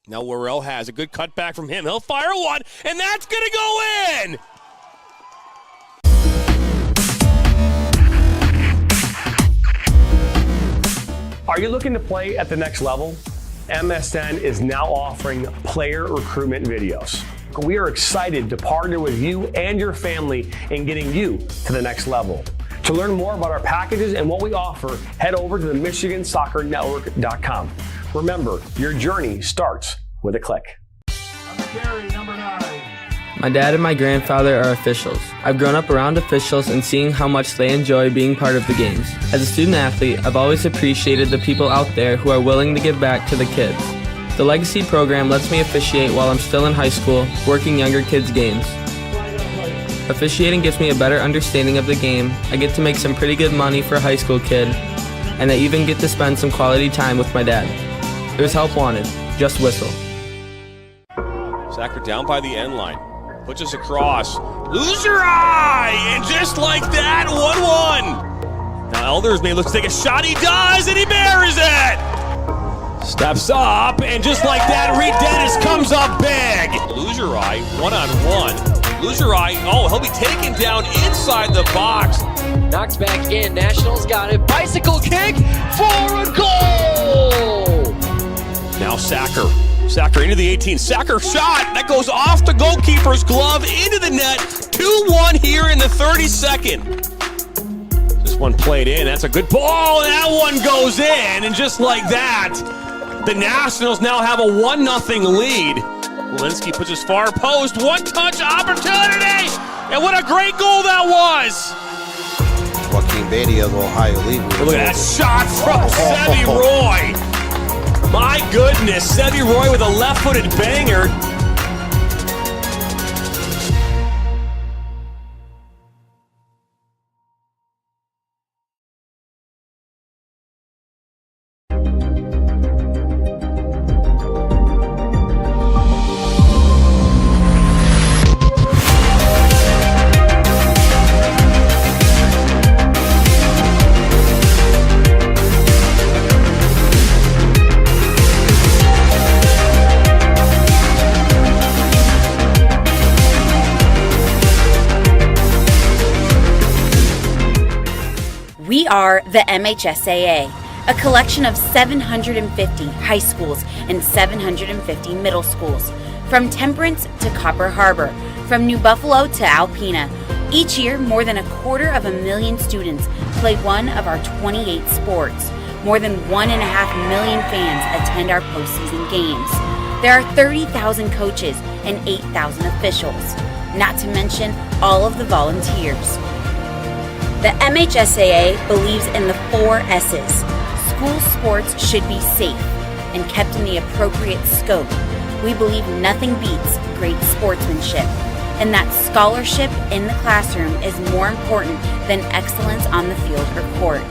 Now Worrell has a good cutback from him. He'll fire one, and that's going to go in! Are you looking to play at the next level? MSN is now offering player recruitment videos. We are excited to partner with you and your family in getting you to the next level. To learn more about our packages and what we offer, head over to the MichiganSoccerNetwork.com. Remember, your journey starts with a click. Number 9. My dad and my grandfather are officials. I've grown up around officials and seeing how much they enjoy being part of the games. As a student athlete, I've always appreciated the people out there who are willing to give back to the kids. The Legacy program lets me officiate while I'm still in high school, working younger kids' games. Officiating gives me a better understanding of the game. I get to make some pretty good money for a high school kid, and I even get to spend some quality time with my dad. There's help wanted. Just whistle. Sacker down by the end line. Puts us across. Lose your eye! And just like that, 1-1. Now Elders may look to take a shot. He does, and he buries it! Steps up, and just like that, Reed Dennis comes up big. Lose your eye, 1-on-1. Lose your eye. Oh, he'll be taken down inside the box. Knocks back in. Nationals got it. Bicycle kick for a goal! Now Sacker. Sacker into the 18. Sacker shot. That goes off the goalkeeper's glove into the net. 2-1 here in the 32nd. This one played in. That's a good ball. That one goes in. And just like that, the Nationals now have a 1-0 lead. Walensky puts his far post. One-touch opportunity. And what a great goal that was. Joaquin Beatty of Ohio League. Look at that shot from Sevi Roy. My goodness, Sevi Roy with a left-footed banger. We are the MHSAA, a collection of 750 high schools and 750 middle schools, from Temperance to Copper Harbor, from New Buffalo to Alpena. Each year, more than 250,000 students play one of our 28 sports. More than 1.5 million fans attend our postseason games. There are 30,000 coaches and 8,000 officials, not to mention all of the volunteers. The MHSAA believes in the 4 S's. School sports should be safe and kept in the appropriate scope. We believe nothing beats great sportsmanship, and that scholarship in the classroom is more important than excellence on the field or court.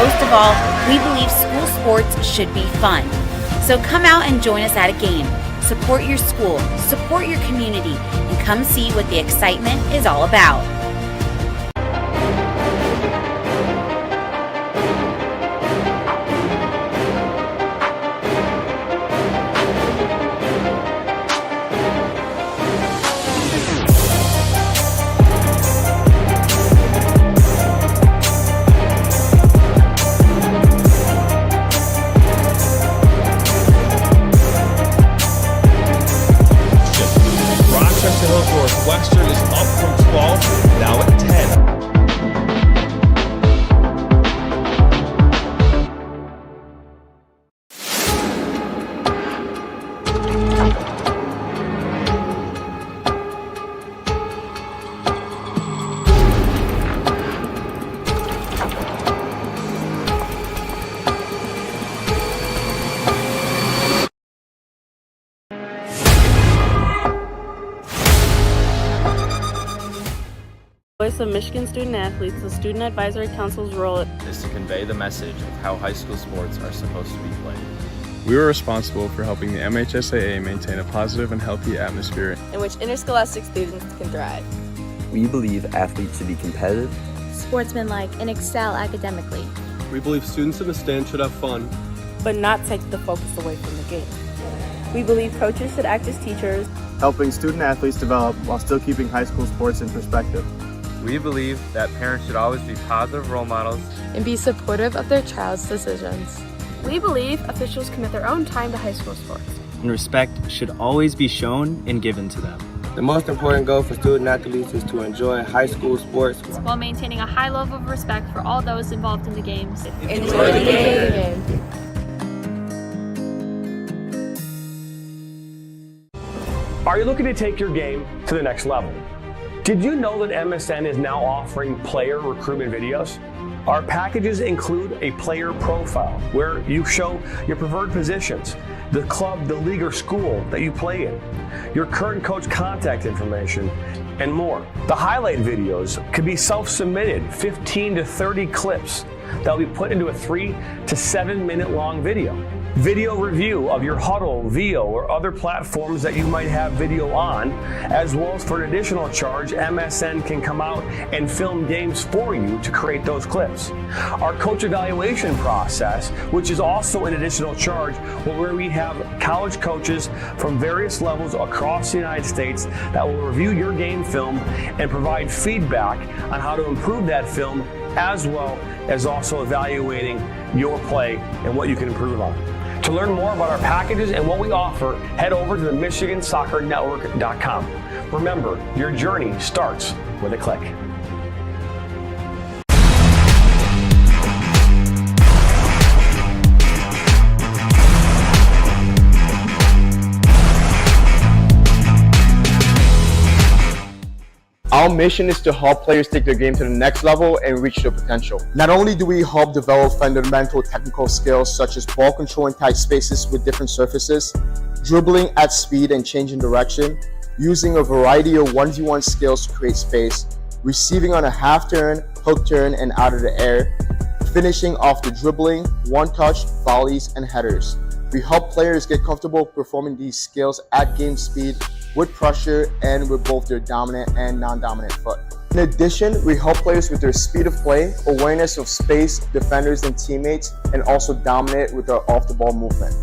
Most of all, we believe school sports should be fun. So come out and join us at a game. Support your school, support your community, and come see what the excitement is all about. Northwestern is up from 12, now at 10. Voice of Michigan Student Athletes, the Student Advisory Council's role is to convey the message of how high school sports are supposed to be played. We are responsible for helping the MHSAA maintain a positive and healthy atmosphere in which interscholastic students can thrive. We believe athletes should be competitive, sportsmanlike, and excel academically. We believe students in the stands should have fun, but not take the focus away from the game. We believe coaches should act as teachers, helping student athletes develop while still keeping high school sports in perspective. We believe that parents should always be positive role models and be supportive of their child's decisions. We believe officials commit their own time to high school sports. And respect should always be shown and given to them. The most important goal for student athletes is to enjoy high school sports while maintaining a high level of respect for all those involved in the games. Enjoy the game. Are you looking to take your game to the next level? Did you know that MSN is now offering player recruitment videos? Our packages include a player profile where you show your preferred positions, the club, the league, or school that you play in, your current coach contact information, and more. The highlight videos could be self-submitted, 15 to 30 clips that will be put into a 3 to 7 minute long video. Video review of your Huddle, VO, or other platforms that you might have video on, as well as for an additional charge, MSN can come out and film games for you to create those clips. Our coach evaluation process, which is also an additional charge, where we have college coaches from various levels across the United States that will review your game film and provide feedback on how to improve that film, as well as also evaluating your play and what you can improve on. To learn more about our packages and what we offer, head over to the MichiganSoccerNetwork.com. Remember, your journey starts with a click. Our mission is to help players take their game to the next level and reach their potential. Not only do we help develop fundamental technical skills such as ball control in tight spaces with different surfaces, dribbling at speed and changing direction, using a variety of 1v1 skills to create space, receiving on a half turn, hook turn, and out of the air, finishing off the dribbling, one-touch, volleys, and headers. We help players get comfortable performing these skills at game speed, with pressure, and with both their dominant and non-dominant foot. In addition, we help players with their speed of play, awareness of space, defenders and teammates, and also dominate with our off-the-ball movement.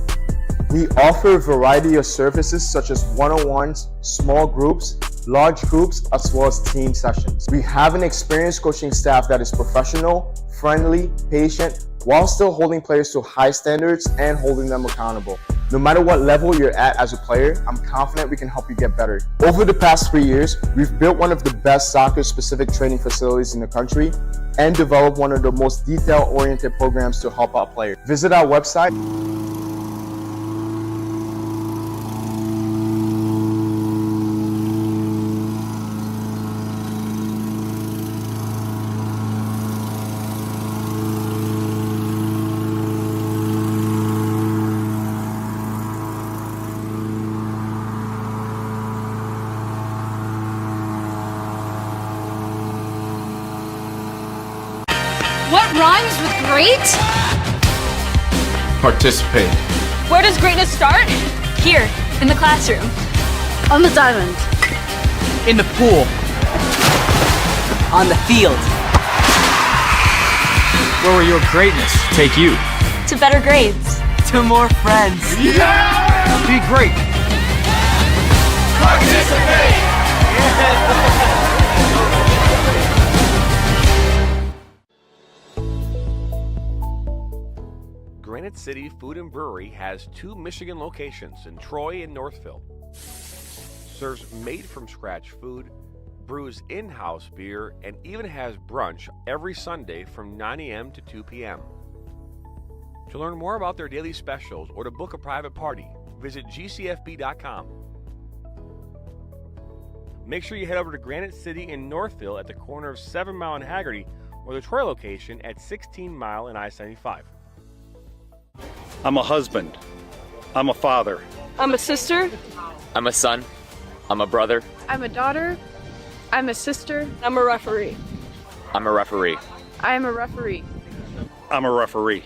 We offer a variety of services such as one-on-ones, small groups, large groups, as well as team sessions. We have an experienced coaching staff that is professional, friendly, patient, while still holding players to high standards and holding them accountable. No matter what level you're at as a player, I'm confident we can help you get better. Over the past 3 years, we've built one of the best soccer-specific training facilities in the country and developed one of the most detail-oriented programs to help out players. Visit our website. What rhymes with great? Participate. Where does greatness start? Here, in the classroom. On the diamond. In the pool. On the field. Where will your greatness take you? To better grades. To more friends. Yeah! Be great. Participate! Granite City Food and Brewery has 2 Michigan locations in Troy and Northville. Serves made-from-scratch food, brews in-house beer, and even has brunch every Sunday from 9 a.m. to 2 p.m. To learn more about their daily specials or to book a private party, visit gcfb.com. Make sure you head over to Granite City in Northville at the corner of 7 Mile and Haggerty, or the Troy location at 16 Mile and I-75. I'm a husband. I'm a father. I'm a sister. I'm a son. I'm a brother. I'm a daughter. I'm a sister. I'm a referee. I'm a referee. I am a referee. I'm a referee.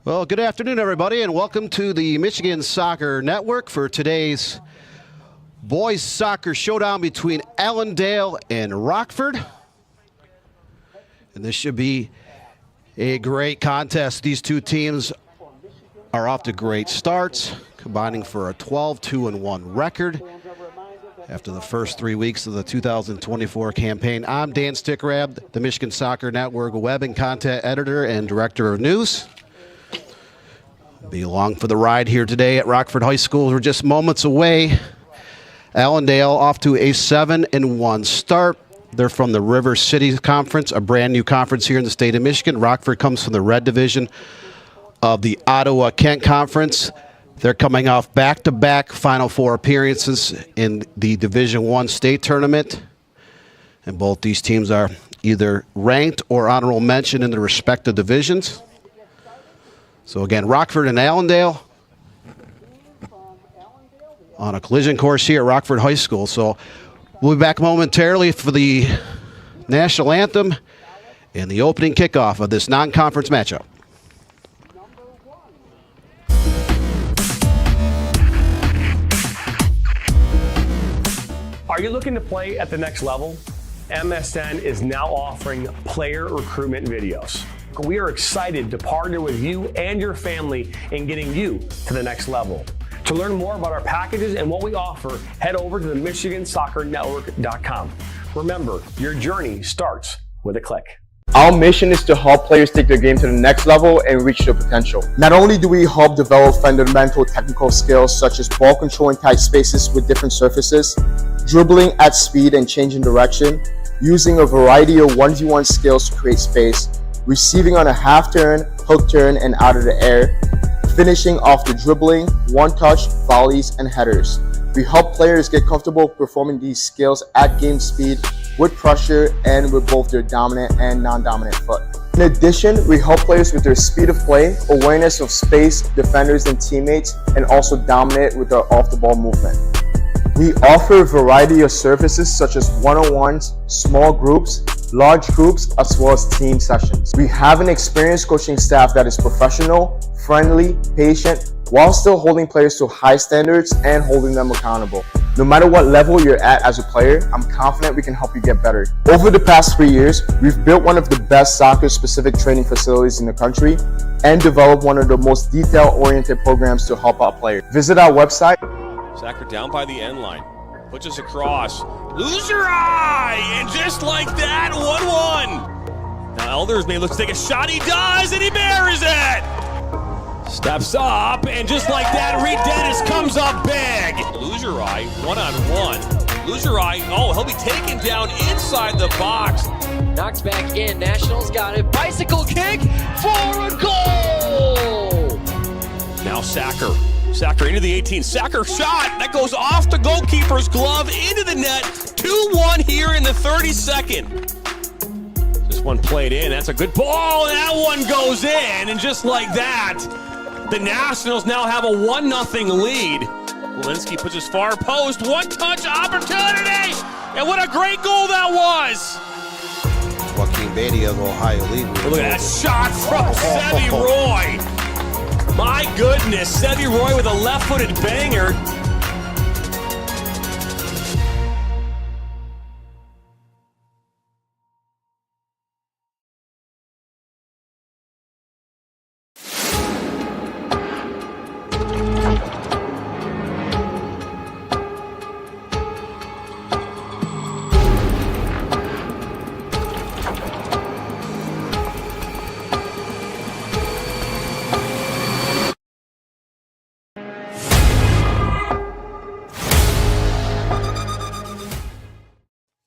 Well, good afternoon, everybody, and welcome to the Michigan Soccer Network for today's boys soccer showdown between Allendale and Rockford. And this should be a great contest. These two teams are off to great starts, combining for a 12-2-1 record after the first 3 weeks of the 2024 campaign. I'm Dan Stickrab, the Michigan Soccer Network web and content editor and director of news. Be along for the ride here today at Rockford High School. We're just moments away. Allendale off to a 7-1 start. They're from the River City Conference, a brand new conference here in the state of Michigan. Rockford comes from the red division of the Ottawa-Kent Conference. They're coming off back-to-back Final Four appearances in the Division I state tournament. And both these teams are either ranked or honorable mention in their respective divisions. So again, Rockford and Allendale on a collision course here at Rockford High School. So we'll be back momentarily for the national anthem and the opening kickoff of this non-conference matchup. Are you looking to play at the next level? MSN is now offering player recruitment videos. We are excited to partner with you and your family in getting you to the next level. To learn more about our packages and what we offer, head over to the MichiganSoccerNetwork.com. Remember, your journey starts with a click. Our mission is to help players take their game to the next level and reach their potential. Not only do we help develop fundamental technical skills such as ball control in tight spaces with different surfaces, dribbling at speed and changing direction, using a variety of 1v1 skills to create space, receiving on a half turn, hook turn, and out of the air, finishing off the dribbling, one-touch, volleys, and headers. We help players get comfortable performing these skills at game speed with pressure and with both their dominant and non-dominant foot. In addition, we help players with their speed of play, awareness of space, defenders and teammates, and also dominate with their off-the-ball movement. We offer a variety of services such as one-on-ones, small groups, large groups, as well as team sessions. We have an experienced coaching staff that is professional, friendly, patient, while still holding players to high standards and holding them accountable. No matter what level you're at as a player, I'm confident we can help you get better. Over the past 3 years, we've built one of the best soccer-specific training facilities in the country and developed one of the most detail-oriented programs to help out players. Visit our website. Sacker down by the end line. Pushes across. Lose your eye! And just like that, 1-1. Now Elders may look to take a shot. He does, and he buries it! Steps up, and just like that, Reed Dennis comes up big. Lose your eye, one-on-one. Lose your eye. Oh, he'll be taken down inside the box. Knocks back in. Nationals got it. Bicycle kick for a goal! Now Sacker. Sacker into the 18. Sacker shot. That goes off the goalkeeper's glove into the net. 2-1 here in the 32nd. This one played in. That's a good ball. And that one goes in. And just like that, the Nationals now have a 1-0 lead. Walensky puts his far post. One-touch opportunity. And what a great goal that was. Joaquin Beatty of Ohio League. Look at that shot from Sevi Roy. My goodness, Sevi Roy with a left-footed banger.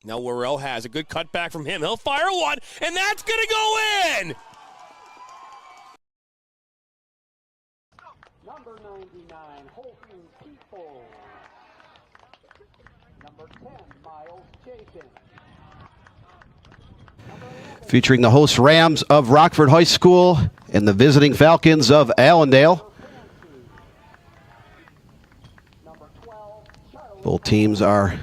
Now Worrell has a good cutback from him. He'll fire one, and that's going to go in! Number 99, Holton People. Number 10, Miles Jason. Featuring the host Rams of Rockford High School and the visiting Falcons of Allendale. Both teams are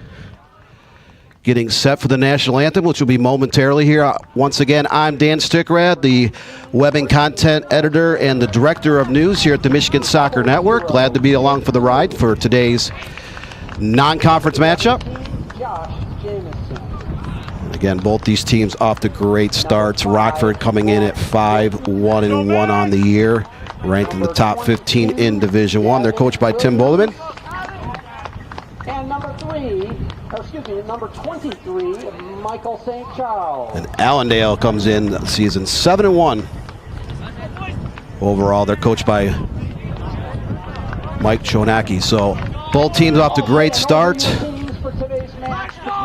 getting set for the national anthem, which will be momentarily here. Once again, I'm Dan Stickrad, the web and content editor and the director of news here at the Michigan Soccer Network. Glad to be along for the ride for today's non-conference matchup. Again, both these teams off to great starts. Rockford coming in at 5-1-1 on the year, ranked in the top 15 in Division I. They're coached by Tim Boleman. And number 23, Michael St. Charles. And Allendale comes in season 7-1. Overall, they're coached by Mike Chonacki. So both teams off to great starts.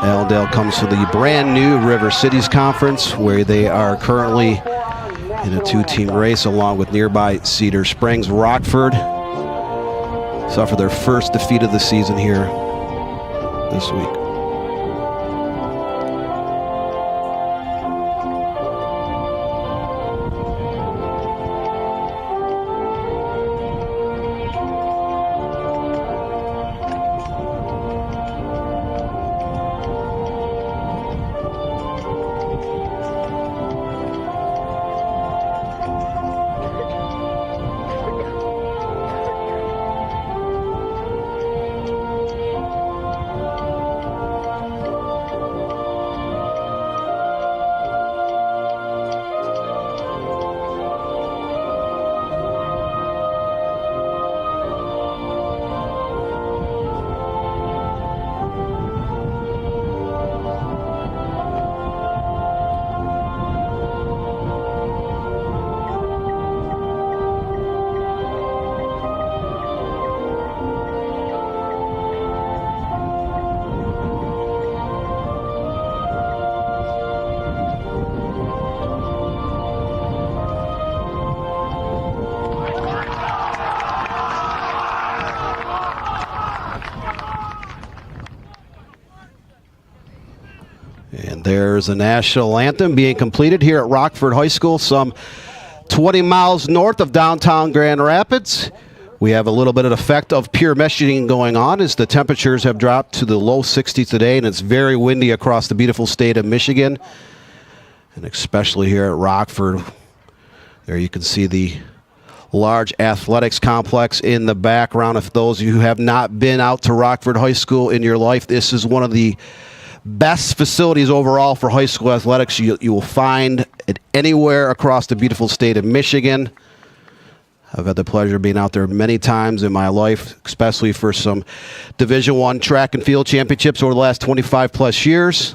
Allendale comes to the brand new River Cities Conference, where they are currently in a two-team race along with nearby Cedar Springs. Rockford suffered their first defeat of the season here this week. There's a national anthem being completed here at Rockford High School, some 20 miles north of downtown Grand Rapids. We have a little bit of effect of pure meshing going on as the temperatures have dropped to the low 60s today, and it's very windy across the beautiful state of Michigan, and especially here at Rockford. There you can see the large athletics complex in the background. If those of you who have not been out to Rockford High School in your life, this is one of the best facilities overall for high school athletics you will find it anywhere across the beautiful state of Michigan. I've had the pleasure of being out there many times in my life, especially for some Division I track and field championships over the last 25 plus years.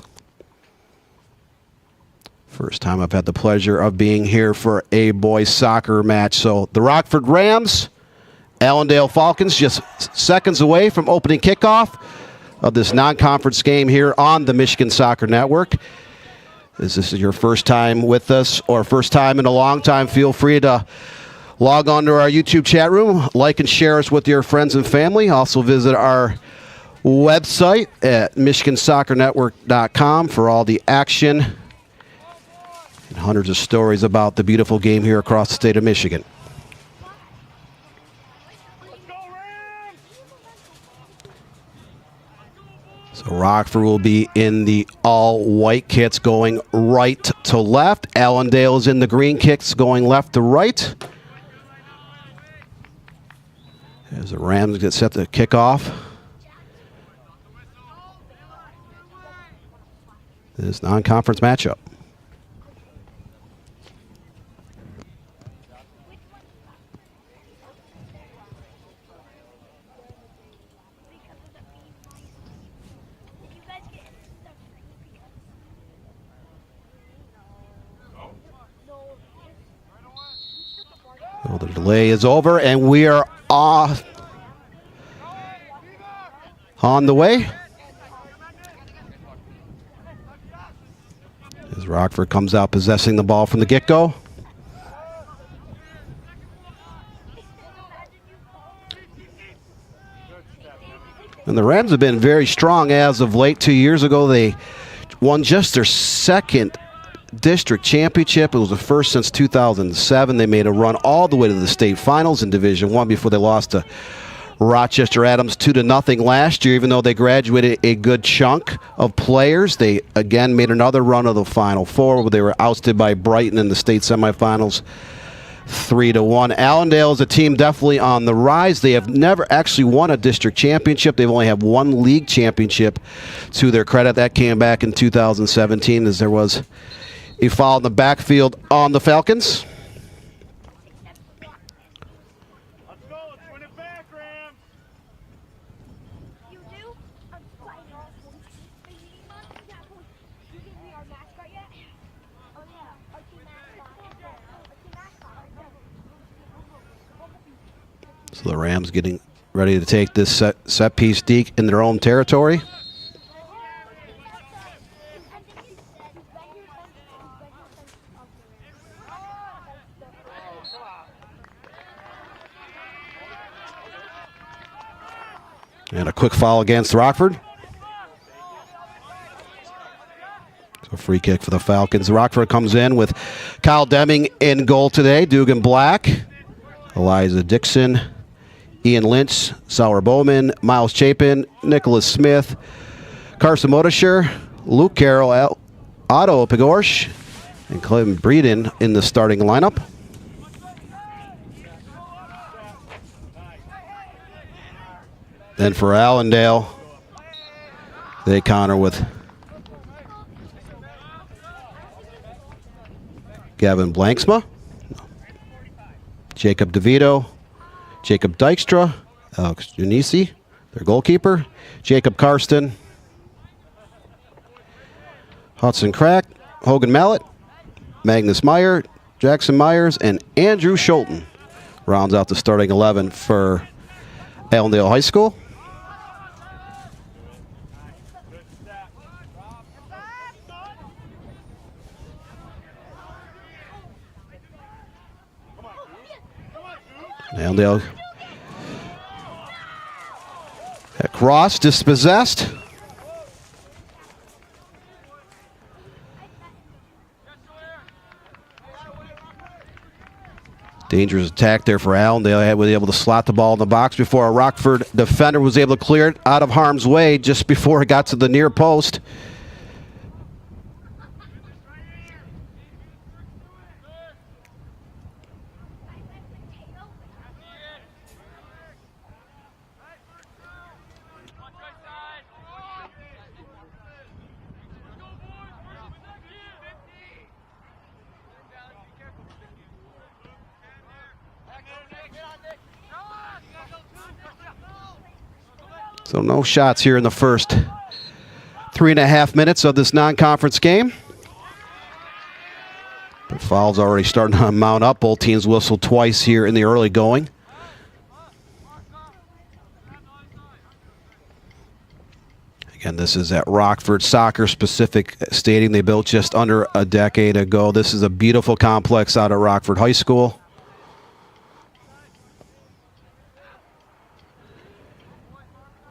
First time I've had the pleasure of being here for a boys soccer match. So the Rockford Rams, Allendale Falcons, just seconds away from opening kickoff of this non-conference game here on the Michigan Soccer Network. If this is your first time with us or first time in a long time, feel free to log on to our YouTube chat room, like and share us with your friends and family. Also visit our website at michigansoccernetwork.com for all the action and hundreds of stories about the beautiful game here across the state of Michigan. So Rockford will be in the all-white kits going right to left. Allendale is in the green kits going left to right. As the Rams get set to kick off this non-conference matchup. So the delay is over, and we are off on the way. As Rockford comes out possessing the ball from the get-go. And the Rams have been very strong as of late. 2 years ago, they won just their second district championship. It was the first since 2007. They made a run all the way to the state finals in Division I before they lost to Rochester Adams 2-0 last year. Even though they graduated a good chunk of players, they again made another run of the Final Four, where they were ousted by Brighton in the state semifinals 3-1. Allendale is a team definitely on the rise. They have never actually won a district championship. They've only had one league championship to their credit. That came back in 2017 as there was a foul in the backfield on the Falcons. So the Rams getting ready to take this set piece deep in their own territory. And a quick foul against Rockford. So a free kick for the Falcons. Rockford comes in with Kyle Deming in goal today. Dugan Black, Eliza Dixon, Ian Lynch, Sauer Bowman, Miles Chapin, Nicholas Smith, Carson Modisher, Luke Carroll, Otto Pigorsch, and Clem Breeden in the starting lineup. Then for Allendale, they counter with Gavin Blanksma, Jacob DeVito, Jacob Dykstra, Alex Junisi, their goalkeeper, Jacob Karsten, Hudson Crack, Hogan Mallet, Magnus Meyer, Jackson Myers, and Andrew Schulten rounds out the starting 11 for Allendale High School. Allendale at cross, dispossessed. Dangerous attack there for Allendale. They were able to slot the ball in the box before a Rockford defender was able to clear it out of harm's way just before it got to the near post. So no shots here in the first 3.5 minutes of this non-conference game. But fouls already starting to mount up. Both teams whistled twice here in the early going. Again, this is at Rockford Soccer Specific Stadium they built just under a decade ago. This is a beautiful complex out at Rockford High School.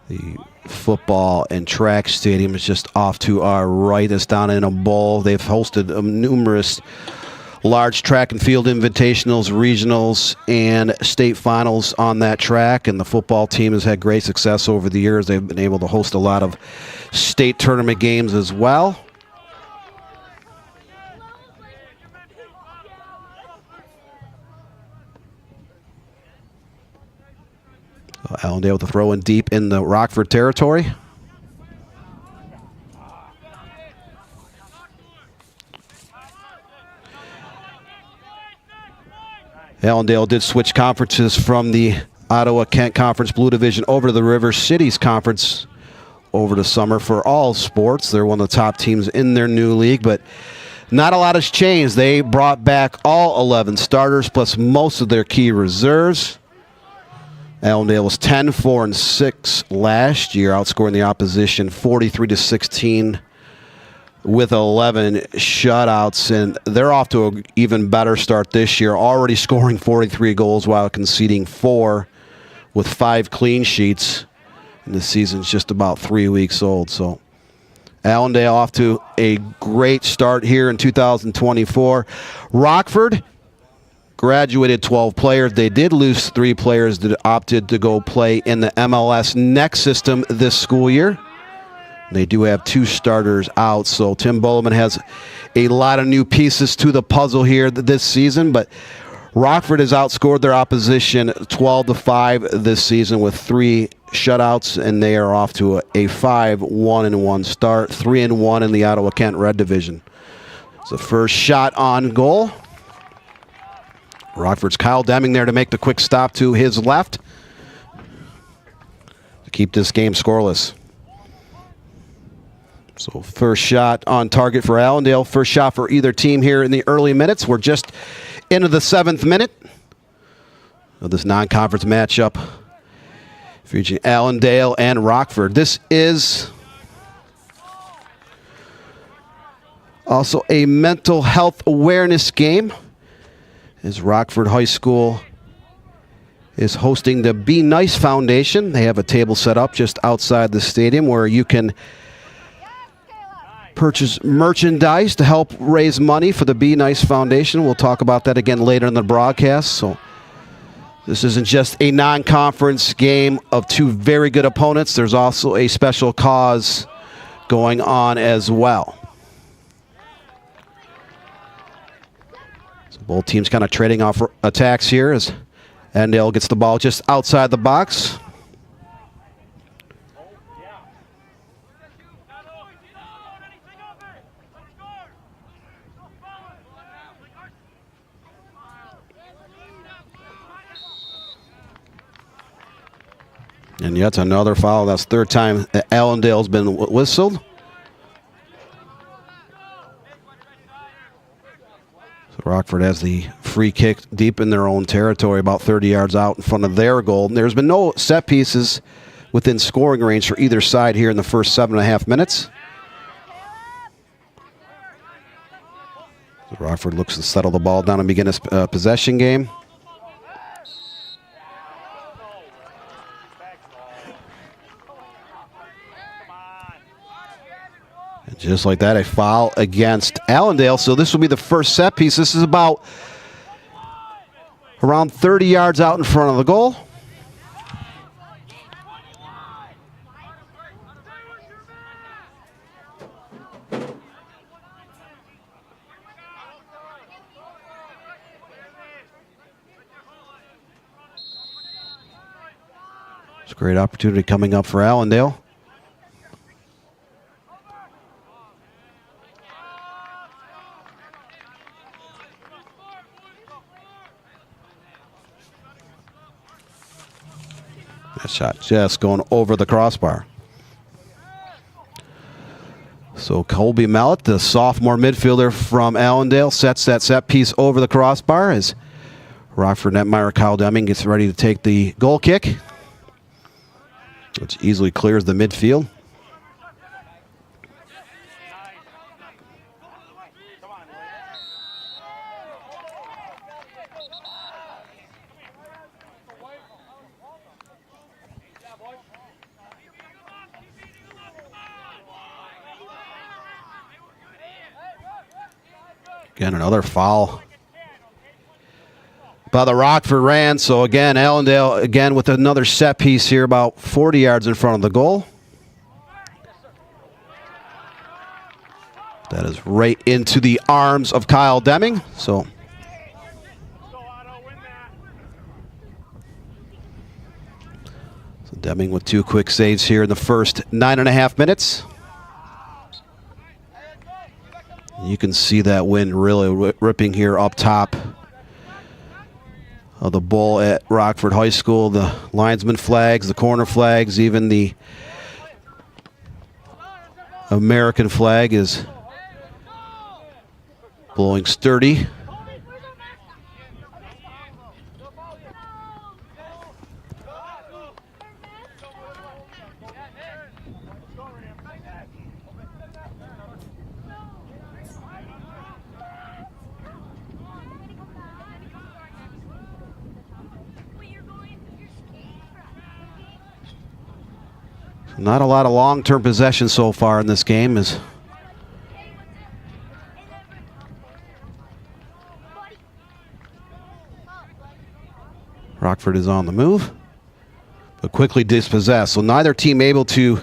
The football and track stadium is just off to our right. It's down in a bowl. They've hosted numerous large track and field invitationals, regionals, and state finals on that track. And the football team has had great success over the years. They've been able to host a lot of state tournament games as well. Allendale with a throw in deep in the Rockford territory. Allendale did switch conferences from the Ottawa-Kent Conference Blue Division over to the River Cities Conference over the summer for all sports. They're one of the top teams in their new league, but not a lot has changed. They brought back all 11 starters plus most of their key reserves. Allendale was 10-4-6 last year, outscoring the opposition 43-16 with 11 shutouts, and they're off to an even better start this year, already scoring 43 goals while conceding 4 with 5 clean sheets. And the season's just about 3 weeks old. So Allendale off to a great start here in 2024. Rockford graduated 12 players. They did lose 3 players that opted to go play in the MLS Next system this school year. They do have 2 starters out, so Tim Bulliman has a lot of new pieces to the puzzle here this season, but Rockford has outscored their opposition 12-5 this season with 3 shutouts, and they are off to a 5-1-1 start, 3-1 in the Ottawa Kent Red Division. It's the first shot on goal. Rockford's Kyle Deming there to make the quick stop to his left to keep this game scoreless. So first shot on target for Allendale. First shot for either team here in the early minutes. We're just into the 7th minute of this non-conference matchup featuring Allendale and Rockford. This is also a mental health awareness game, as Rockford High School is hosting the Be Nice Foundation. They have a table set up just outside the stadium where you can purchase merchandise to help raise money for the Be Nice Foundation. We'll talk about that again later in the broadcast. So this isn't just a non-conference game of 2 very good opponents. There's also a special cause going on as well. So both teams kind of trading off attacks here as Allendale gets the ball just outside the box. And yet another foul. That's the 3rd time that Allendale's been whistled. So Rockford has the free kick deep in their own territory, about 30 yards out in front of their goal. And there's been no set pieces within scoring range for either side here in the first 7.5 minutes. So Rockford looks to settle the ball down and begin a possession game. Just like that, a foul against Allendale. So this will be the first set piece. This is about around 30 yards out in front of the goal. It's a great opportunity coming up for Allendale. That shot just going over the crossbar. So Colby Mallet, the sophomore midfielder from Allendale, sets that set piece over the crossbar as Rockford netminder Kyle Deming gets ready to take the goal kick, which easily clears the midfield. Again, another foul by the Rockford Rams. So again, Allendale again with another set piece here about 40 yards in front of the goal. That is right into the arms of Kyle Deming. So Deming with 2 quick saves here in the first 9.5 minutes. You can see that wind really ripping here up top of the bowl at Rockford High School. The linesman flags, the corner flags, even the American flag is blowing sturdy. Not a lot of long-term possession so far in this game. As Rockford is on the move, but quickly dispossessed. So neither team able to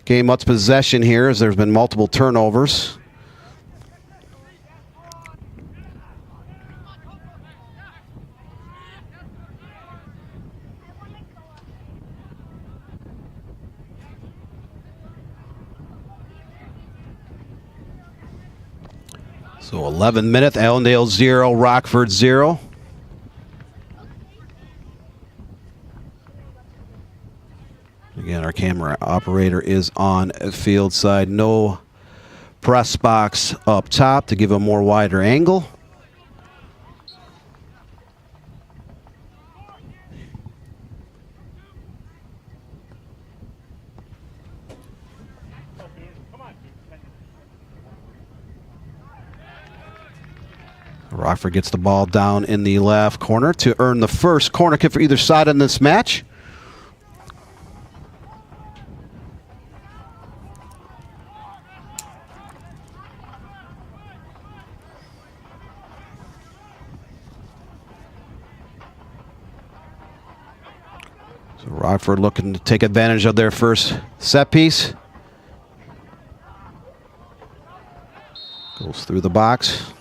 gain much possession here as there's been multiple turnovers. So 11 minutes, Allendale 0, Rockford 0. Again, our camera operator is on field side. No press box up top to give a more wider angle. Rockford gets the ball down in the left corner to earn the first corner kick for either side in this match. So Rockford looking to take advantage of their first set piece. Goes through the box.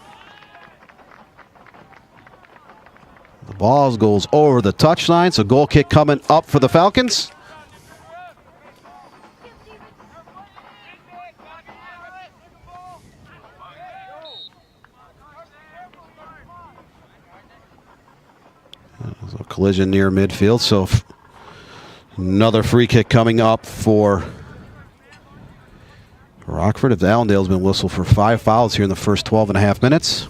The ball goes over the touchline, so goal kick coming up for the Falcons. There's a collision near midfield, so another free kick coming up for Rockford. If Allendale's been whistled for 5 fouls here in the first 12.5 minutes.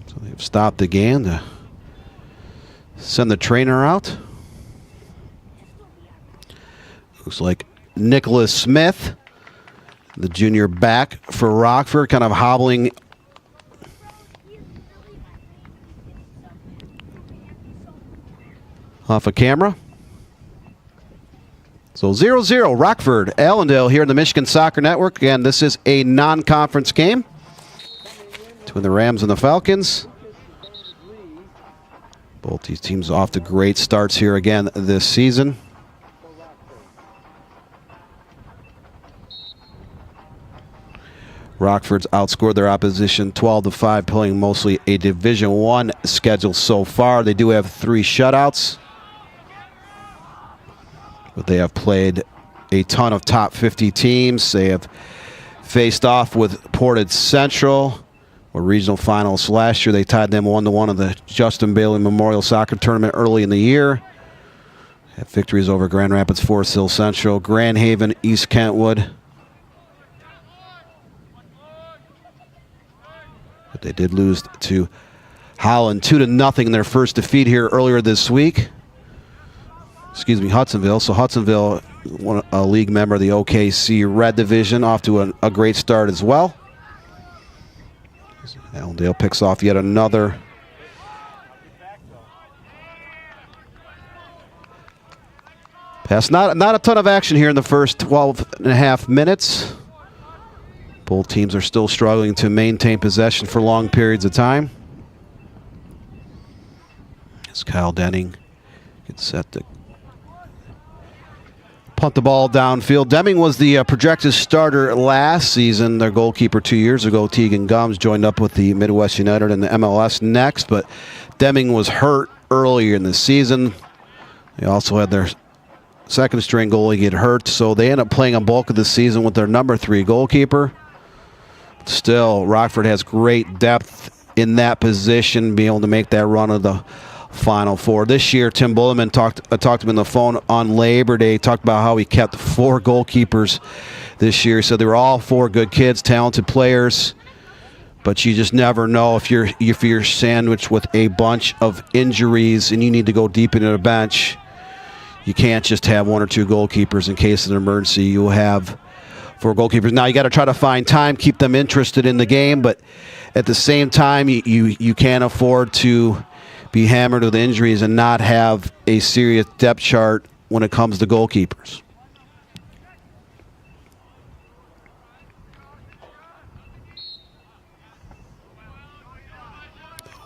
So they've stopped the game to send the trainer out. Looks like Nicholas Smith, the junior back for Rockford, kind of hobbling off of camera. So 0-0, Rockford, Allendale here in the Michigan Soccer Network. Again, this is a non-conference game between the Rams and the Falcons. Both these teams off to great starts here again this season. Rockford's outscored their opposition 12-5, playing mostly a Division I schedule so far. They do have 3 shutouts, but they have played a ton of top 50 teams. They have faced off with Portage Central, or regional finals last year. They tied them 1-1 in the Justin Bailey Memorial Soccer Tournament early in the year. Had victories over Grand Rapids, Forest Hill Central, Grand Haven, East Kentwood. But they did lose to Holland 2-0 in their first defeat here earlier this week. Excuse me, Hudsonville. So Hudsonville, a league member of the OKC Red Division, off to a great start as well. Allendale picks off yet another pass. Not a ton of action here in the first 12.5 minutes. Both teams are still struggling to maintain possession for long periods of time. As Kyle Denning gets set to punt the ball downfield. Deming was the projected starter last season. Their goalkeeper 2 years ago, Tegan Gums, joined up with the Midwest United and the MLS next, but Deming was hurt earlier in the season. They also had their second string goalie get hurt, so they end up playing a bulk of the season with their number 3 goalkeeper. Still, Rockford has great depth in that position, being able to make that run of the Final Four. This year, Tim Bulleman talked to him on the phone on Labor Day, talked about how he kept 4 goalkeepers this year. So they were all 4 good kids, talented players, but you just never know if you're sandwiched with a bunch of injuries and you need to go deep into the bench. You can't just have 1 or 2 goalkeepers in case of an emergency. You'll have 4 goalkeepers. Now you got to try to find time, keep them interested in the game, but at the same time, you can't afford to be hammered with injuries and not have a serious depth chart when it comes to goalkeepers.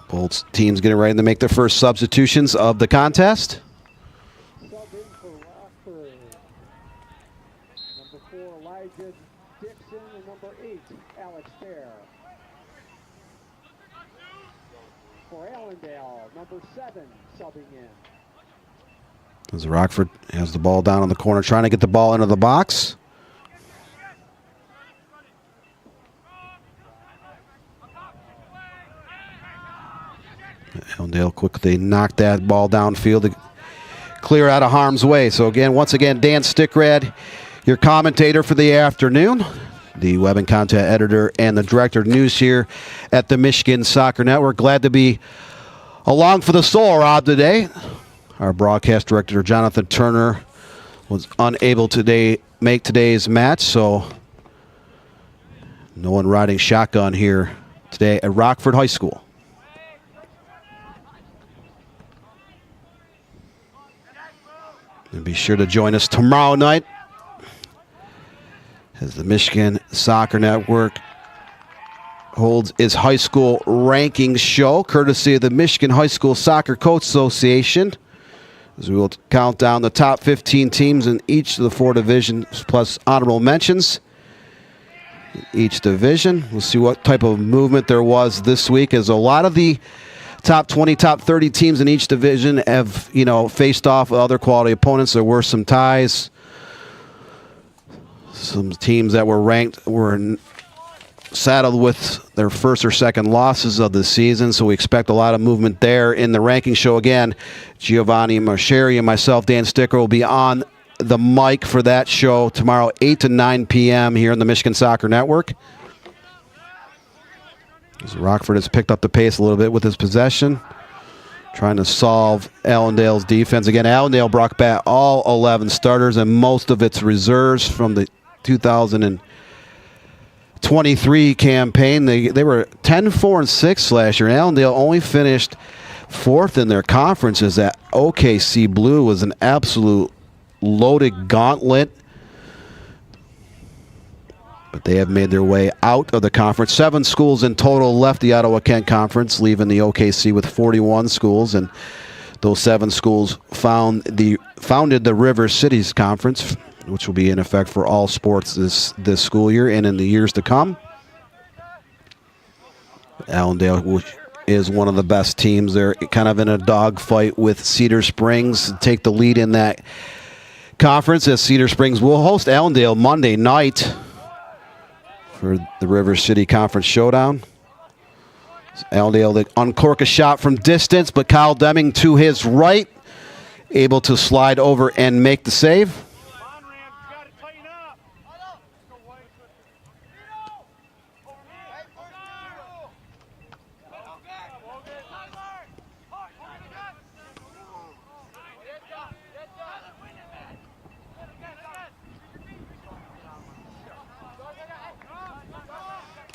Both teams getting ready to make their first substitutions of the contest. Sub in for Rockford. Number 4, Elijah Dixon, and number 8, Alex Fair. For Allendale, number 7, subbing in. As Rockford has the ball down in the corner, trying to get the ball into the box. Allendale quickly knocked that ball downfield to clear out of harm's way. So again, once again, Dan Stickrad, your commentator for the afternoon, the web and content editor and the director of news here at the Michigan Soccer Network. Glad to be along for the Soul Rod today. Our broadcast director, Jonathan Turner, was unable to make today's match, so no one riding shotgun here today at Rockford High School. And be sure to join us tomorrow night as the Michigan Soccer Network holds its high school rankings show, courtesy of the Michigan High School Soccer Coach Association, as we will count down the top 15 teams in each of the 4 divisions, plus honorable mentions in each division. We'll see what type of movement there was this week, as a lot of the top 20, top 30 teams in each division have, faced off with other quality opponents. There were some ties. Some teams that were ranked were saddled with their first or second losses of the season, so we expect a lot of movement there in the ranking show. Again, Giovanni Marcheri and myself, Dan Sticker, will be on the mic for that show tomorrow, 8 to 9 p.m. here on the Michigan Soccer Network. As Rockford has picked up the pace a little bit with his possession, trying to solve Allendale's defense. Again, Allendale brought back all 11 starters and most of its reserves from the 2023 campaign. They were 10-4-6 last year. Allendale only finished 4th in their conference, as that OKC Blue was an absolute loaded gauntlet. But they have made their way out of the conference. 7 schools in total left the Ottawa-Kent Conference, leaving the OKC with 41 schools. And those 7 schools founded the River Cities Conference, which will be in effect for all sports this school year and in the years to come. Allendale, which is one of the best teams, they're kind of in a dogfight with Cedar Springs to take the lead in that conference, as Cedar Springs will host Allendale Monday night for the River City Conference Showdown. Allendale, they uncork a shot from distance, but Kyle Deming to his right, able to slide over and make the save.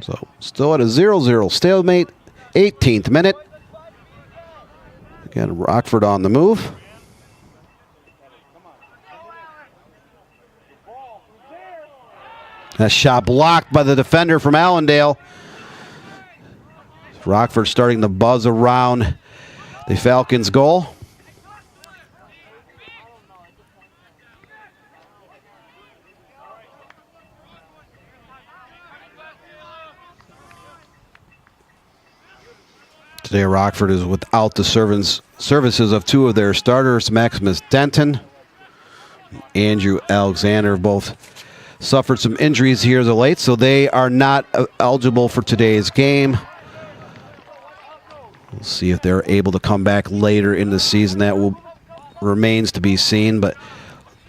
So still at a 0-0 stalemate, 18th minute. Again, Rockford on the move. That shot blocked by the defender from Allendale. Rockford starting to buzz around the Falcons' goal. Today, Rockford is without the services of 2 of their starters, Maximus Denton, Andrew Alexander, both suffered some injuries here as of late, so they are not eligible for today's game. We'll see if they're able to come back later in the season. That remains to be seen, but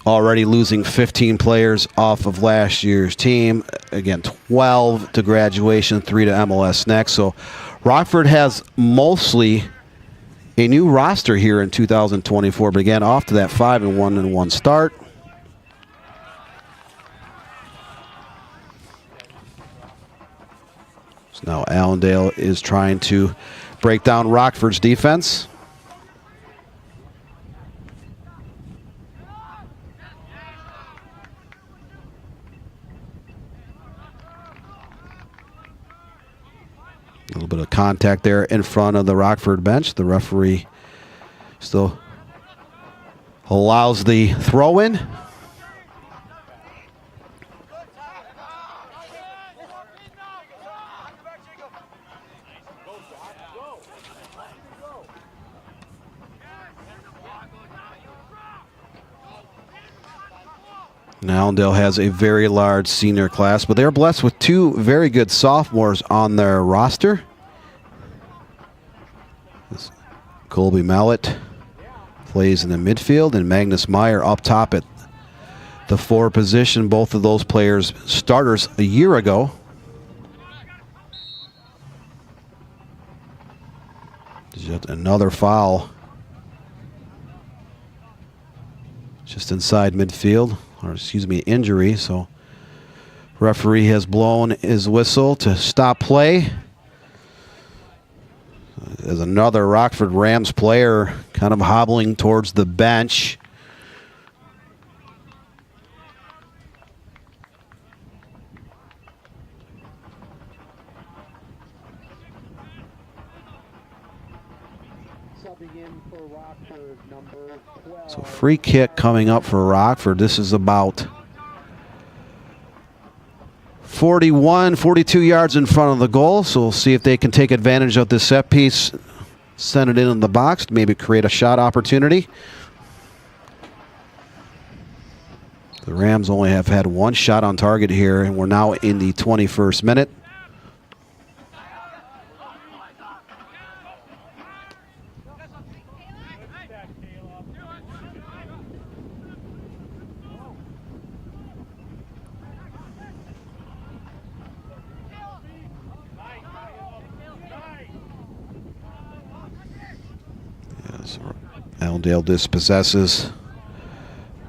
already losing 15 players off of last year's team. Again, 12 to graduation, 3 to MLS Next. So Rockford has mostly a new roster here in 2024, but again, off to that 5-1-1 start. So now Allendale is trying to break down Rockford's defense. A little bit of contact there in front of the Rockford bench. The referee still allows the throw in. Now Allendale has a very large senior class, but they're blessed with two very good sophomores on their roster. Colby Mallet plays in the midfield, and Magnus Meyer up top at the 4 position. Both of those players starters a year ago. Just another foul just inside midfield. Or excuse me, injury. So referee has blown his whistle to stop play. There's another Rockford Rams player kind of hobbling towards the bench. So free kick coming up for Rockford. This is about 41, 42 yards in front of the goal. So we'll see if they can take advantage of this set piece, send it in the box, maybe create a shot opportunity. The Rams only have had one shot on target here, and we're now in the 21st minute. Allendale dispossesses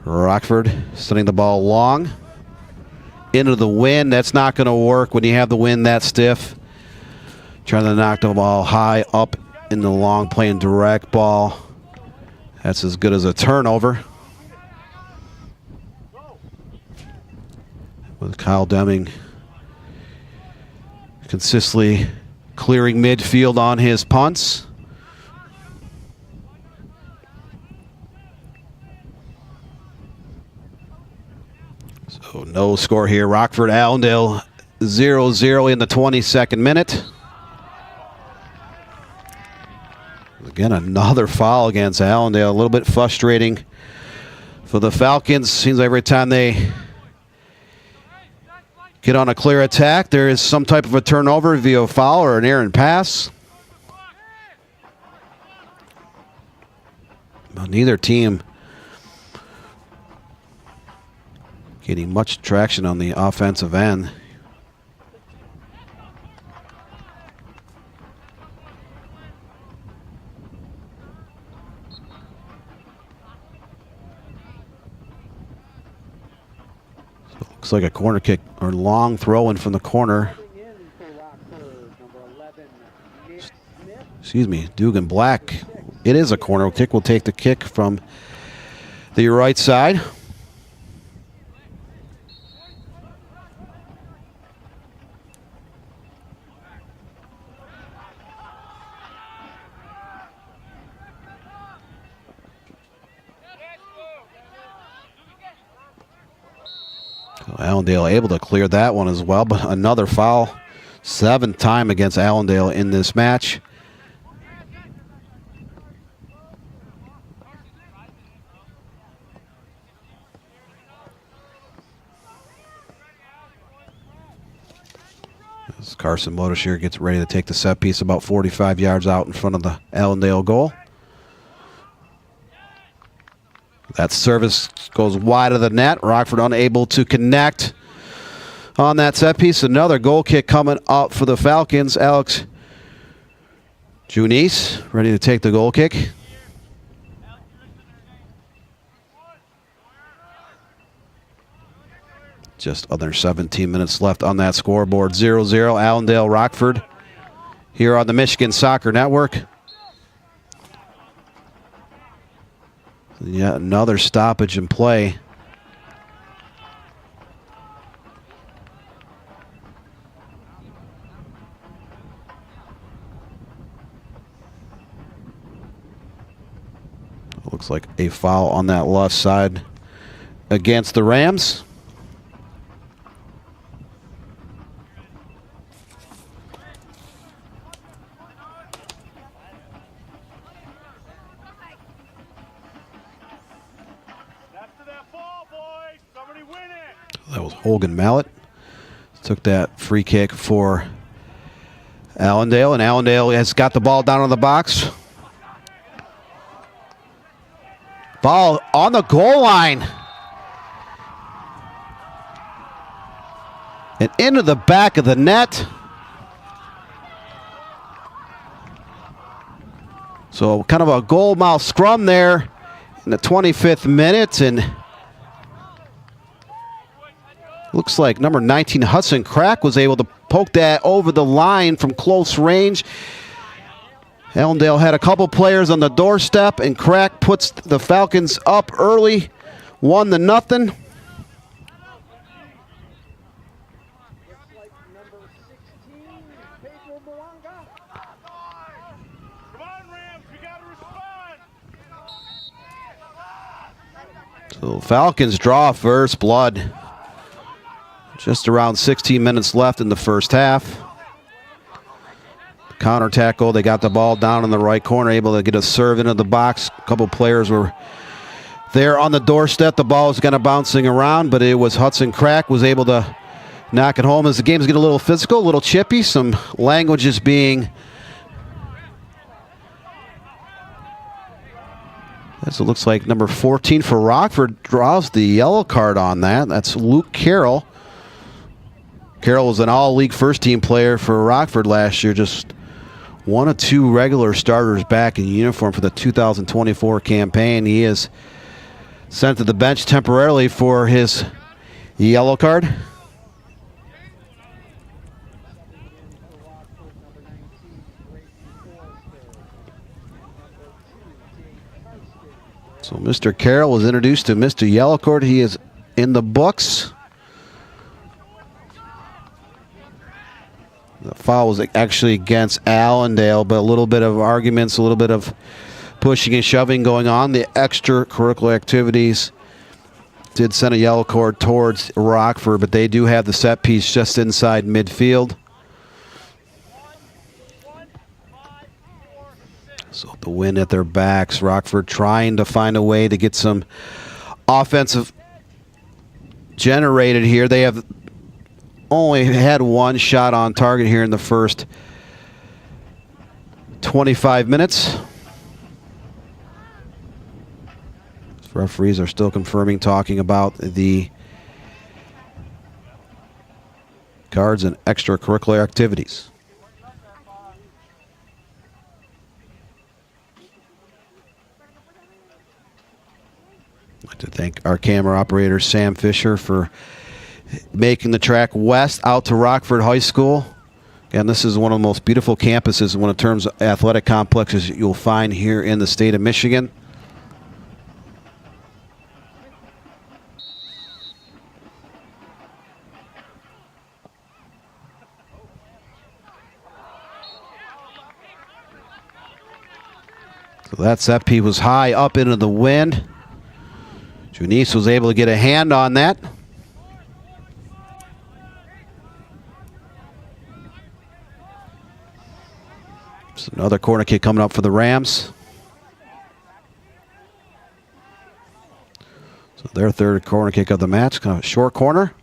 Rockford, sending the ball long into the wind. That's not going to work when you have the wind that stiff. Trying to knock the ball high up in the long, playing direct ball. That's as good as a turnover. With Kyle Deming consistently clearing midfield on his punts. So no score here. Rockford Allendale 0-0 in the 22nd minute. Again, another foul against Allendale. A little bit frustrating for the Falcons. Seems like every time they get on a clear attack, there is some type of a turnover via a foul or an errant pass. But neither team getting much traction on the offensive end. So it looks like a corner kick or long throw in from the corner. Excuse me, Dugan Black. It is a corner kick. We'll take the kick from the right side. Allendale able to clear that one as well, but another foul. 7th time against Allendale in this match. As Carson Modishir gets ready to take the set piece about 45 yards out in front of the Allendale goal. That service goes wide of the net. Rockford unable to connect on that set piece. Another goal kick coming up for the Falcons. Alex Junice ready to take the goal kick. Just under 17 minutes left on that scoreboard. 0-0 Allendale Rockford here on the Michigan Soccer Network. Yet another stoppage in play. Looks like a foul on that left side against the Rams. That was Hogan Mallet. Took that free kick for Allendale, and Allendale has got the ball down on the box. Ball on the goal line. And into the back of the net. So kind of a goal mouth scrum there in the 25th minute, and looks like number 19 Hudson Crack was able to poke that over the line from close range. Allendale had a couple players on the doorstep, and Crack puts the Falcons up early, 1-0. So Falcons draw first blood. Just around 16 minutes left in the first half. Counter tackle, they got the ball down in the right corner, able to get a serve into the box. A couple players were there on the doorstep. The ball was kind of bouncing around, but it was Hudson Crack was able to knock it home as the games get a little physical, a little chippy. Some languages being, as it looks like number 14 for Rockford draws the yellow card on that. That's Luke Carroll. Carroll was an all-league first-team player for Rockford last year, just one of two regular starters back in uniform for the 2024 campaign. He is sent to the bench temporarily for his yellow card. So Mr. Carroll was introduced to Mr. Yellow Card. He is in the books. The foul was actually against Allendale, but a little bit of arguments, a little bit of pushing and shoving going on. The extracurricular activities did send a yellow card towards Rockford, but they do have the set piece just inside midfield. So the wind at their backs, Rockford trying to find a way to get some offensive generated here. They have only had one shot on target here in the first 25 minutes. Referees are still confirming, talking about the cards and extracurricular activities. I'd like to thank our camera operator, Sam Fisher, for making the track west out to Rockford High School. And this is one of the most beautiful campuses, one in terms of athletic complexes you'll find here in the state of Michigan. So that set piece was high up into the wind. Junice was able to get a hand on that. So another corner kick coming up for the Rams. So their third corner kick of the match, kind of a short corner.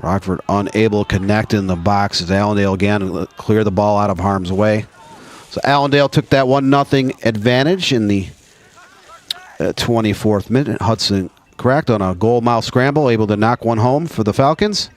Rockford unable to connect in the box as Allendale again clear the ball out of harm's way. So Allendale took that 1-0 advantage in the 24th minute. Hudson cracked on a goal mouth scramble, able to knock one home for the Falcons.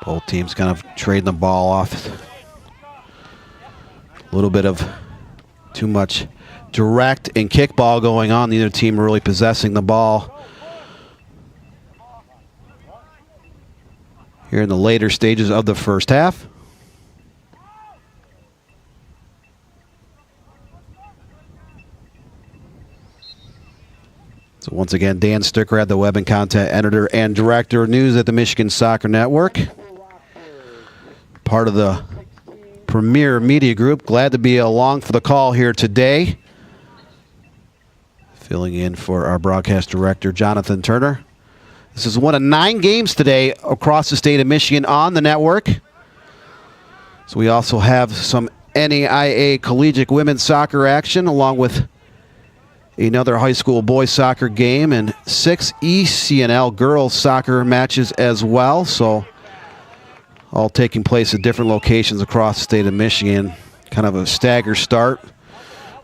Both teams kind of trading the ball off. A little bit of too much direct and kickball going on. Neither team really possessing the ball here in the later stages of the first half. So once again, Dan Stickrad, the web and content editor and director of news at the Michigan Soccer Network. Part of the Premier Media Group. Glad to be along for the call here today. Filling in for our broadcast director, Jonathan Turner. This is one of 9 games today across the state of Michigan on the network. So we also have some NAIA collegiate women's soccer action, along with another high school boys soccer game and 6 ECNL girls soccer matches as well. So all taking place at different locations across the state of Michigan. Kind of a stagger start.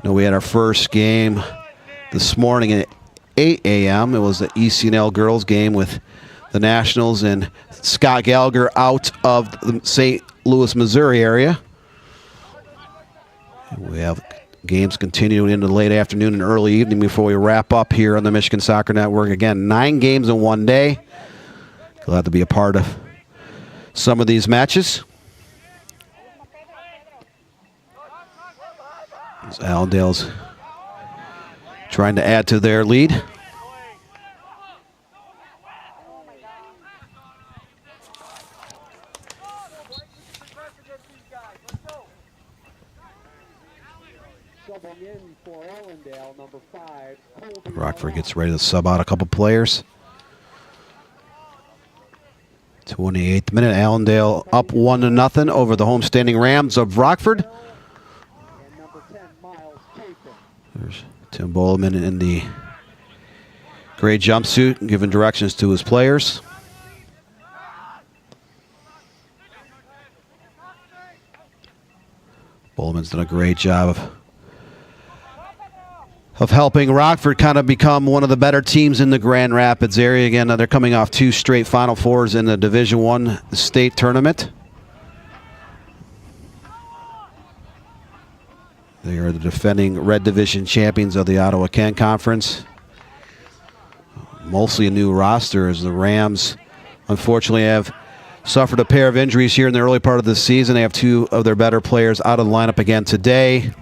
We had our first game this morning at 8 a.m. It was the ECNL girls game with the Nationals and Scott Gallagher out of the St. Louis, Missouri area. We have games continuing into the late afternoon and early evening before we wrap up here on the Michigan Soccer Network. Again, 9 games in one day. Glad to be a part of some of these matches. As Allendale's trying to add to their lead. Rockford gets ready to sub out a couple players. 28th minute, Allendale up 1-0 over the homestanding Rams of Rockford. There's Tim Bowleman in the gray jumpsuit giving directions to his players. Bowleman's done a great job of helping Rockford kind of become one of the better teams in the Grand Rapids area. Again, they're coming off 2 straight Final Fours in the Division I state tournament. They are the defending Red Division champions of the Ottawa Ken Conference. Mostly a new roster as the Rams, unfortunately, have suffered a pair of injuries here in the early part of the season. They have 2 of their better players out of the lineup again today.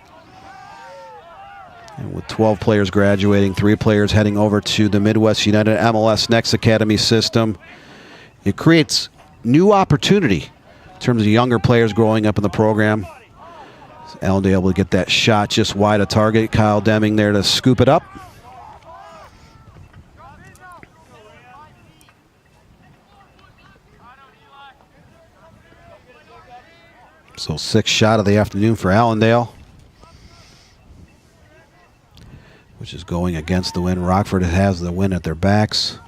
And with 12 players graduating, 3 players heading over to the Midwest United MLS Next Academy system, it creates new opportunity in terms of younger players growing up in the program. Allendale able to get that shot just wide of target. Kyle Deming there to scoop it up. So 6th shot of the afternoon for Allendale, which is going against the wind. Rockford has the wind at their backs.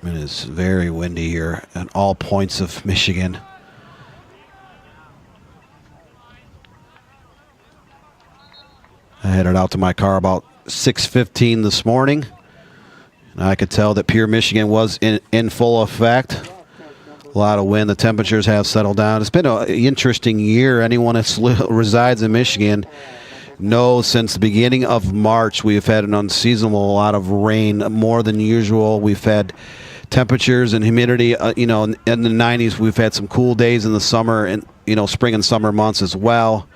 It is very windy here at all points of Michigan. I headed out to my car about 6:15 this morning, and I could tell that Pure Michigan was in full effect. A lot of wind. The temperatures have settled down. It's been an interesting year. Anyone that resides in Michigan knows since the beginning of March we've had an unseasonable lot of rain, more than usual. We've had temperatures and humidity, in the 90s. We've had some cool days in the summer and, spring and summer months as well.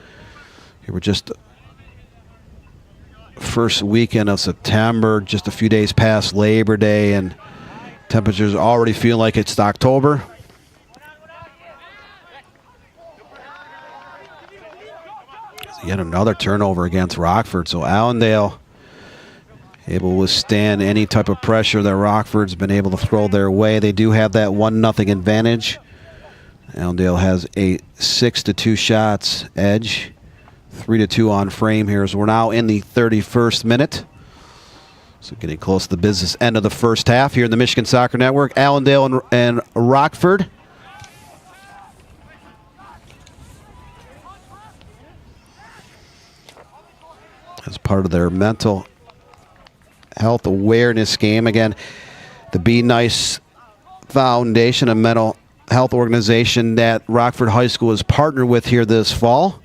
Here we're just first weekend of September, just a few days past Labor Day, and temperatures already feel like it's October. Yet another turnover against Rockford. So Allendale able to withstand any type of pressure that Rockford's been able to throw their way. They do have that 1-0 advantage. Allendale has a 6-2 shots edge, 3-2 on frame here. So we're now in the 31st minute. So getting close to the business end of the first half here in the Michigan Soccer Network. Allendale and Rockford. As part of their mental health awareness game. Again, the Be Nice Foundation, a mental health organization that Rockford High School is partnered with here this fall,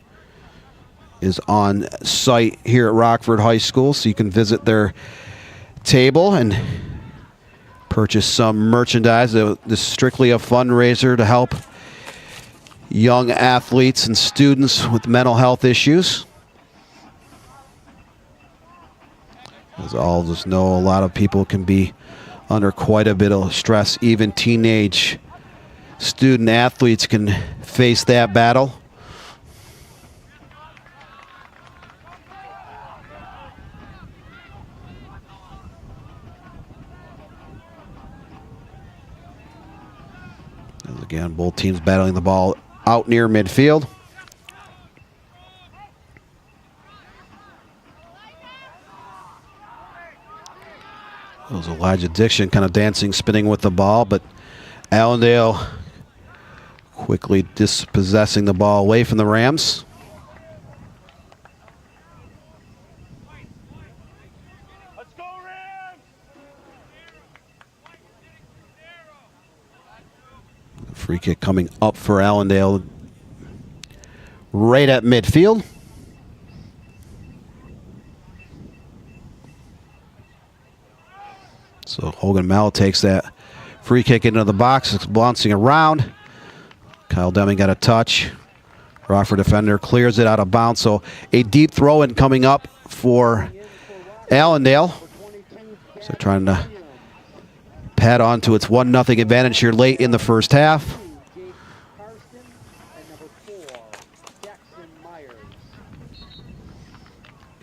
is on site here at Rockford High School, so you can visit their table and purchase some merchandise. This is strictly a fundraiser to help young athletes and students with mental health issues. As all just know, a lot of people can be under quite a bit of stress. Even teenage student athletes can face that battle. And again, both teams battling the ball out near midfield. It was Elijah Dixon kind of dancing, spinning with the ball, but Allendale quickly dispossessing the ball away from the Rams. Free kick coming up for Allendale right at midfield. So Hogan Mel takes that free kick into the box. It's bouncing around. Kyle Deming got a touch. Rockford defender clears it out of bounds. So a deep throw in coming up for Allendale. So trying to pad on to its 1-0 advantage here late in the first half.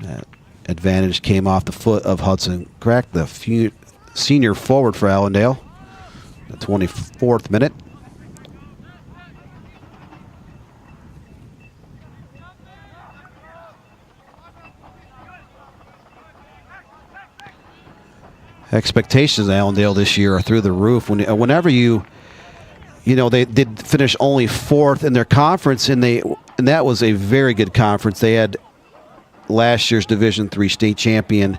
That advantage came off the foot of Hudson Crack, the senior forward for Allendale. The 24th minute. Expectations of Allendale this year are through the roof. Whenever you know, they did finish only 4th in their conference, and that was a very good conference. They had last year's Division III state champion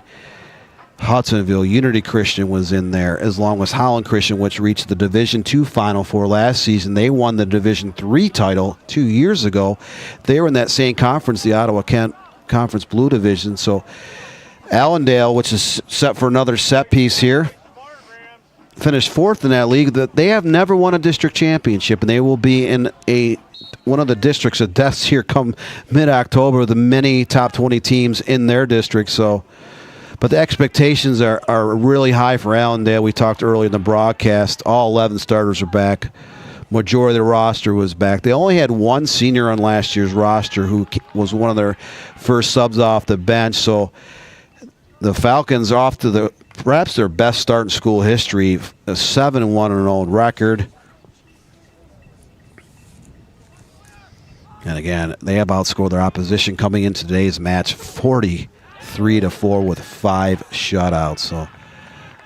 Hudsonville. Unity Christian was in there, as long as Holland Christian, which reached the Division II Final Four last season. They won the Division III title 2 years ago. They were in that same conference, the Ottawa Kent Conference Blue Division. So Allendale, which is set for another set piece here, finished 4th in that league. They have never won a district championship, and they will be in one of the districts of deaths here come mid-October, the many top 20 teams in their district. So, but the expectations are really high for Allendale. We talked earlier in the broadcast. All 11 starters are back. Majority of the roster was back. They only had one senior on last year's roster who was one of their first subs off the bench. So the Falcons are off to perhaps their best start in school history, a 7-1 record. And again, they have outscored their opposition coming into today's match 43-4 with 5 shutouts. So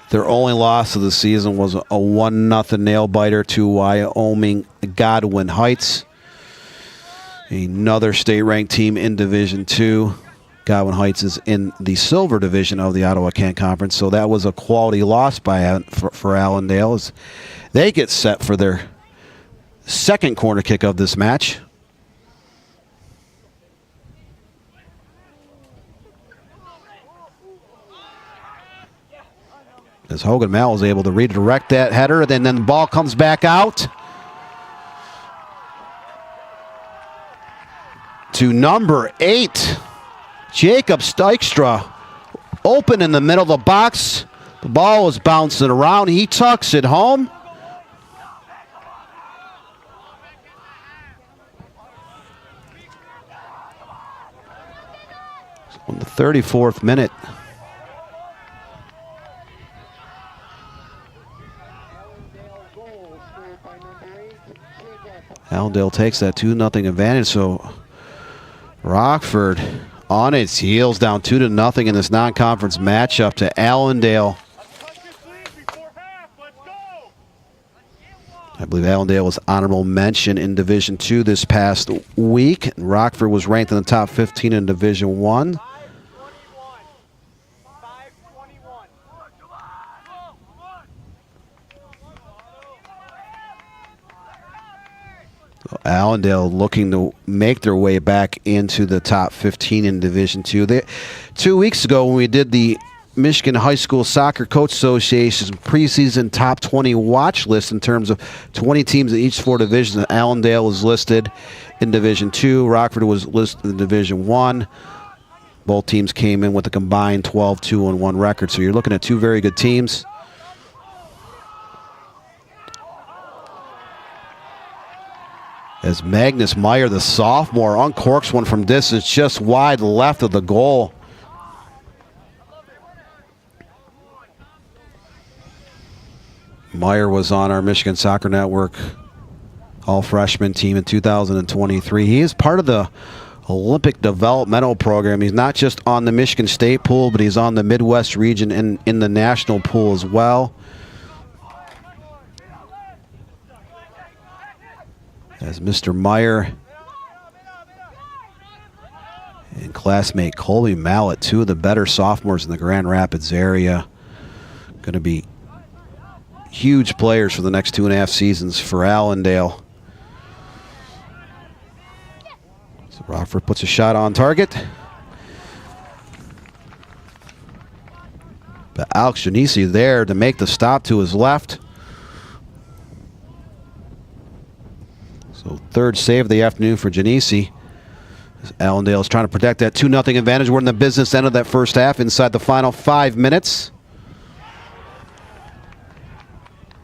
their only loss of the season was a 1-0 nail biter to Wyoming Godwin Heights, another state-ranked team in Division II. Godwin Heights is in the silver division of the Ottawa Kent Conference, so that was a quality loss for Allendale as they get set for their second corner kick of this match. As Hogan Mel was able to redirect that header, and then the ball comes back out to number 8, Jacob Dykstra, open in the middle of the box. The ball was bouncing around. He tucks it home. On the 34th minute. Allendale takes that 2-0 advantage, so Rockford on its heels, down 2-0 in this non-conference matchup to Allendale. I believe Allendale was honorable mention in Division II this past week. Rockford was ranked in the top 15 in Division I. So Allendale looking to make their way back into the top 15 in Division II. 2 weeks ago when we did the Michigan High School Soccer Coach Association's preseason top 20 watch list in terms of 20 teams in each 4 divisions, Allendale was listed in Division II. Rockford was listed in Division I. Both teams came in with a combined 12-2-1 record. So you're looking at 2 very good teams. As Magnus Meyer, the sophomore, uncorks one from distance just wide left of the goal. Meyer was on our Michigan Soccer Network all-freshman team in 2023. He is part of the Olympic developmental program. He's not just on the Michigan State pool, but he's on the Midwest region and in the national pool as well. As Mr. Meyer and classmate Colby Mallett, 2 of the better sophomores in the Grand Rapids area, going to be huge players for the next 2.5 seasons for Allendale. So Rockford puts a shot on target. But Alex Janisi there to make the stop to his left. So 3rd save of the afternoon for Janisi. Allendale is trying to protect that 2-0 advantage. We're in the business end of that first half inside the final 5 minutes.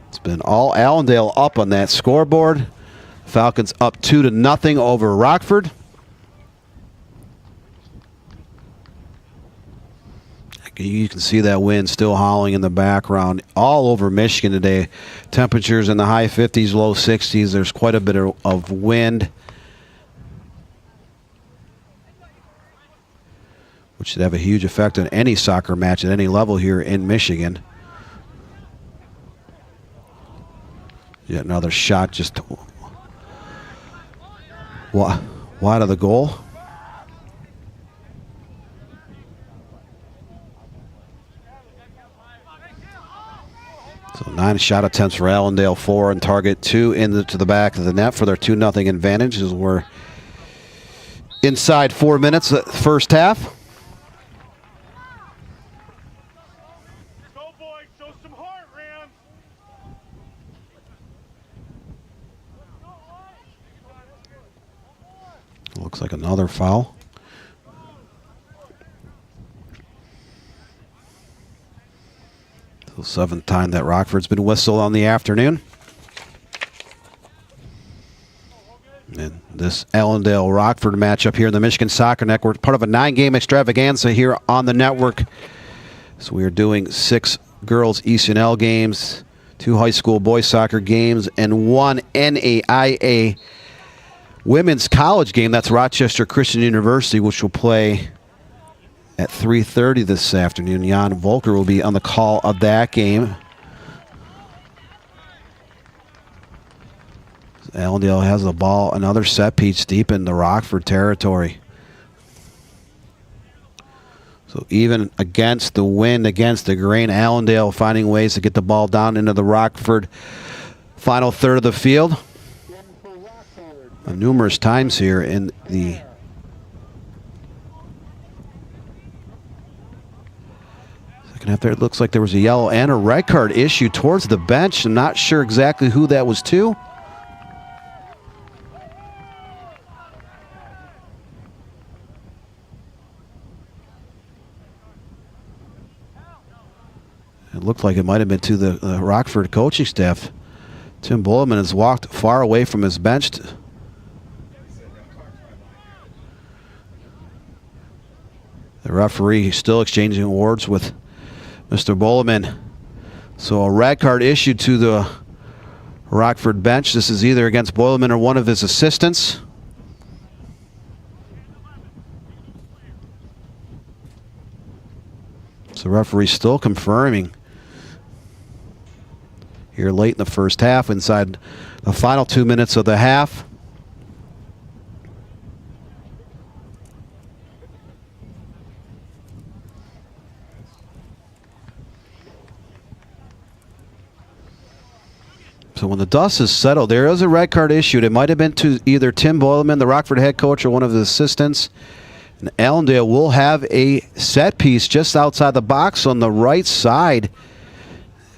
It's been all Allendale up on that scoreboard. Falcons up 2-0 over Rockford. You can see that wind still howling in the background all over Michigan today. Temperatures in the high 50s, low 60s. There's quite a bit of wind, which should have a huge effect on any soccer match at any level here in Michigan. Yet another shot just wide of the goal. So 9 shot attempts for Allendale, 4 and target 2 into the back of the net for their 2-0 advantage as we're inside 4 minutes of the first half. Go boys, show some heart, Rams. Looks like another foul. The 7th time that Rockford's been whistled on the afternoon. And this Allendale-Rockford matchup here in the Michigan Soccer Network, part of a 9-game extravaganza here on the network. So we are doing 6 girls ECNL games, 2 high school boys soccer games, and 1 NAIA women's college game. That's Rochester Christian University, which will play at 3:30 this afternoon. Jan Volker will be on the call of that game. Allendale has the ball, another set piece deep in the Rockford territory. So even against the wind, against the grain, Allendale finding ways to get the ball down into the Rockford final third of the field. Numerous times here in the second half there. It looks like there was a yellow and a red card issue towards the bench. I'm not sure exactly who that was to. It looked like it might have been to the Rockford coaching staff. Tim Bulleman has walked far away from his bench. The referee still exchanging awards with Mr. Bulleman. So a red card issued to the Rockford bench. This is either against Bulleman or one of his assistants. So the referee still confirming here late in the first half, inside the final 2 minutes of the half. So when the dust is settled, there is a red card issued. It might have been to either Tim Boyleman, the Rockford head coach, or one of his assistants. And Allendale will have a set piece just outside the box on the right side.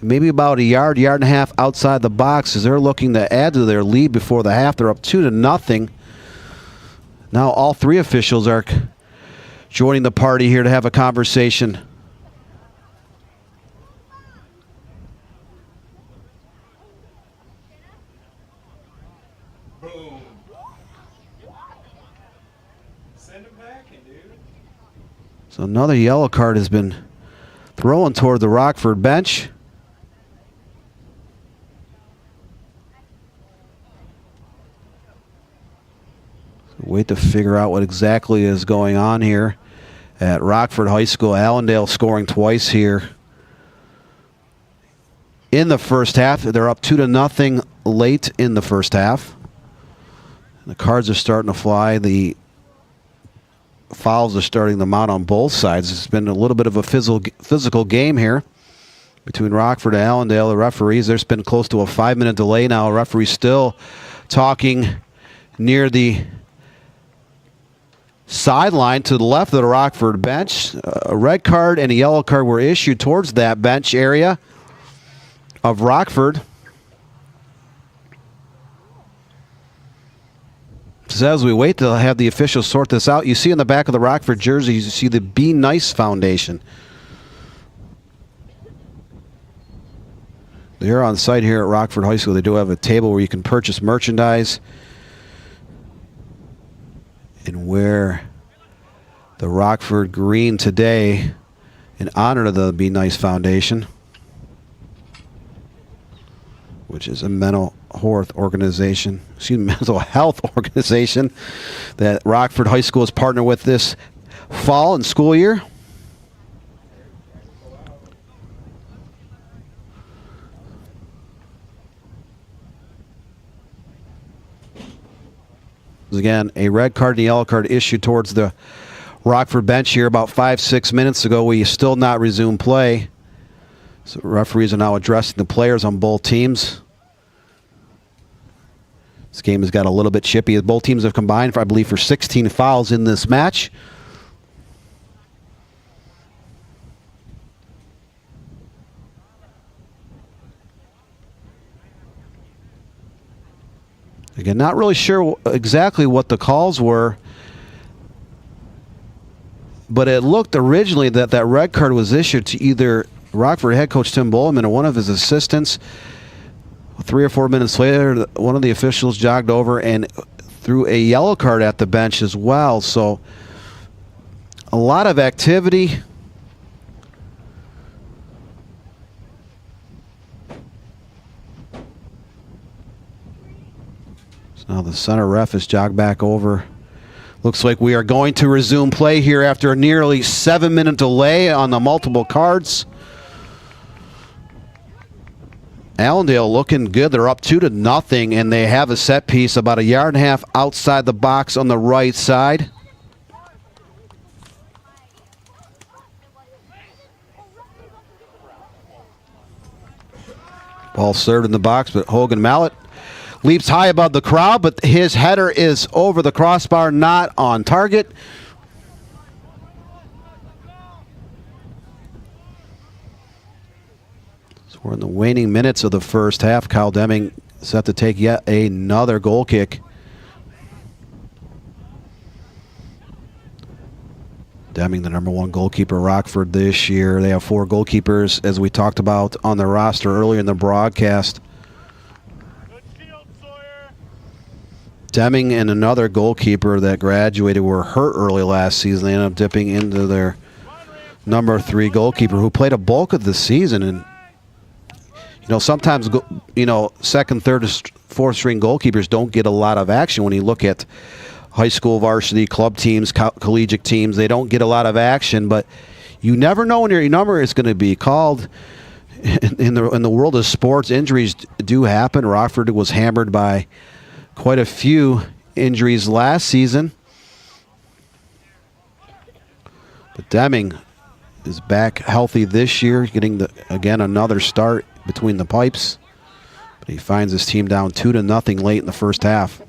Maybe about a yard and a half outside the box as they're looking to add to their lead before the half. They're up 2-0. Now all three officials are joining the party here to have a conversation. So another yellow card has been thrown toward the Rockford bench. So wait to figure out what exactly is going on here at Rockford High School. Allendale scoring twice here in the first half. They're up 2-0 late in the first half. The cards are starting to fly. The fouls are starting to mount on both sides. It's been a little bit of a physical game here between Rockford and Allendale. The referees, there's been close to a 5-minute delay now. Referee still talking near the sideline to the left of the Rockford bench. A red card and a yellow card were issued towards that bench area of Rockford. So as we wait to have the officials sort this out, you see in the back of the Rockford jersey, you see the Be Nice Foundation. They're on site here at Rockford High School. They do have a table where you can purchase merchandise and wear the Rockford green today in honor of the Be Nice Foundation, which is a mental health organization that Rockford High School has partnered with this fall and school year. Again, a red card and a yellow card issued towards the Rockford bench here about 5-6 minutes ago. We still not resumed play. So referees are now addressing the players on both teams. This game has got a little bit chippy. Both teams have combined, I believe, for 16 fouls in this match. Again, not really sure exactly what the calls were, but it looked originally that that red card was issued to either Rockford head coach Tim Boyleman or one of his assistants. 3 or 4 minutes later, one of the officials jogged over and threw a yellow card at the bench as well. So a lot of activity. So now the center ref has jogged back over. Looks like we are going to resume play here after a nearly 7-minute delay on the multiple cards. Allendale looking good. They're up 2-0, and they have a set piece about a yard and a half outside the box on the right side. Ball served in the box, but Hogan Mallett leaps high above the crowd, but his header is over the crossbar, not on target. We're in the waning minutes of the first half. Kyle Deming set to take yet another goal kick. Deming, the #1 goalkeeper, Rockford this year. They have 4 goalkeepers, as we talked about on the roster earlier in the broadcast. Deming and another goalkeeper that graduated were hurt early last season. They ended up dipping into their #3 goalkeeper, who played a bulk of the season. And sometimes, second, third, fourth string goalkeepers don't get a lot of action. When you look at high school varsity club teams, collegiate teams, they don't get a lot of action. But you never know when your number is going to be called. In the world of sports, injuries do happen. Rockford was hammered by quite a few injuries last season. But Deming is back healthy this year, getting again another start between the pipes. But he finds his team down 2-0 late in the first half.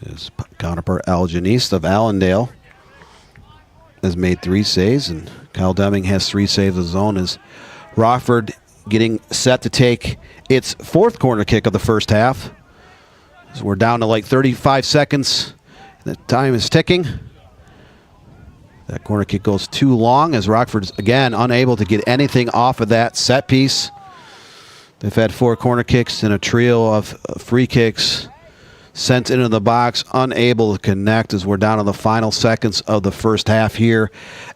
His counterpart Al Janiste of Allendale has made 3 saves, and Kyle Deming has 3 saves of his own as Rockford getting set to take its 4th corner kick of the first half. So we're down to like 35 seconds. The time is ticking. That corner kick goes too long as Rockford's, again, unable to get anything off of that set piece. They've had 4 corner kicks and a trio of free kicks sent into the box, unable to connect as we're down to the final seconds of the first half here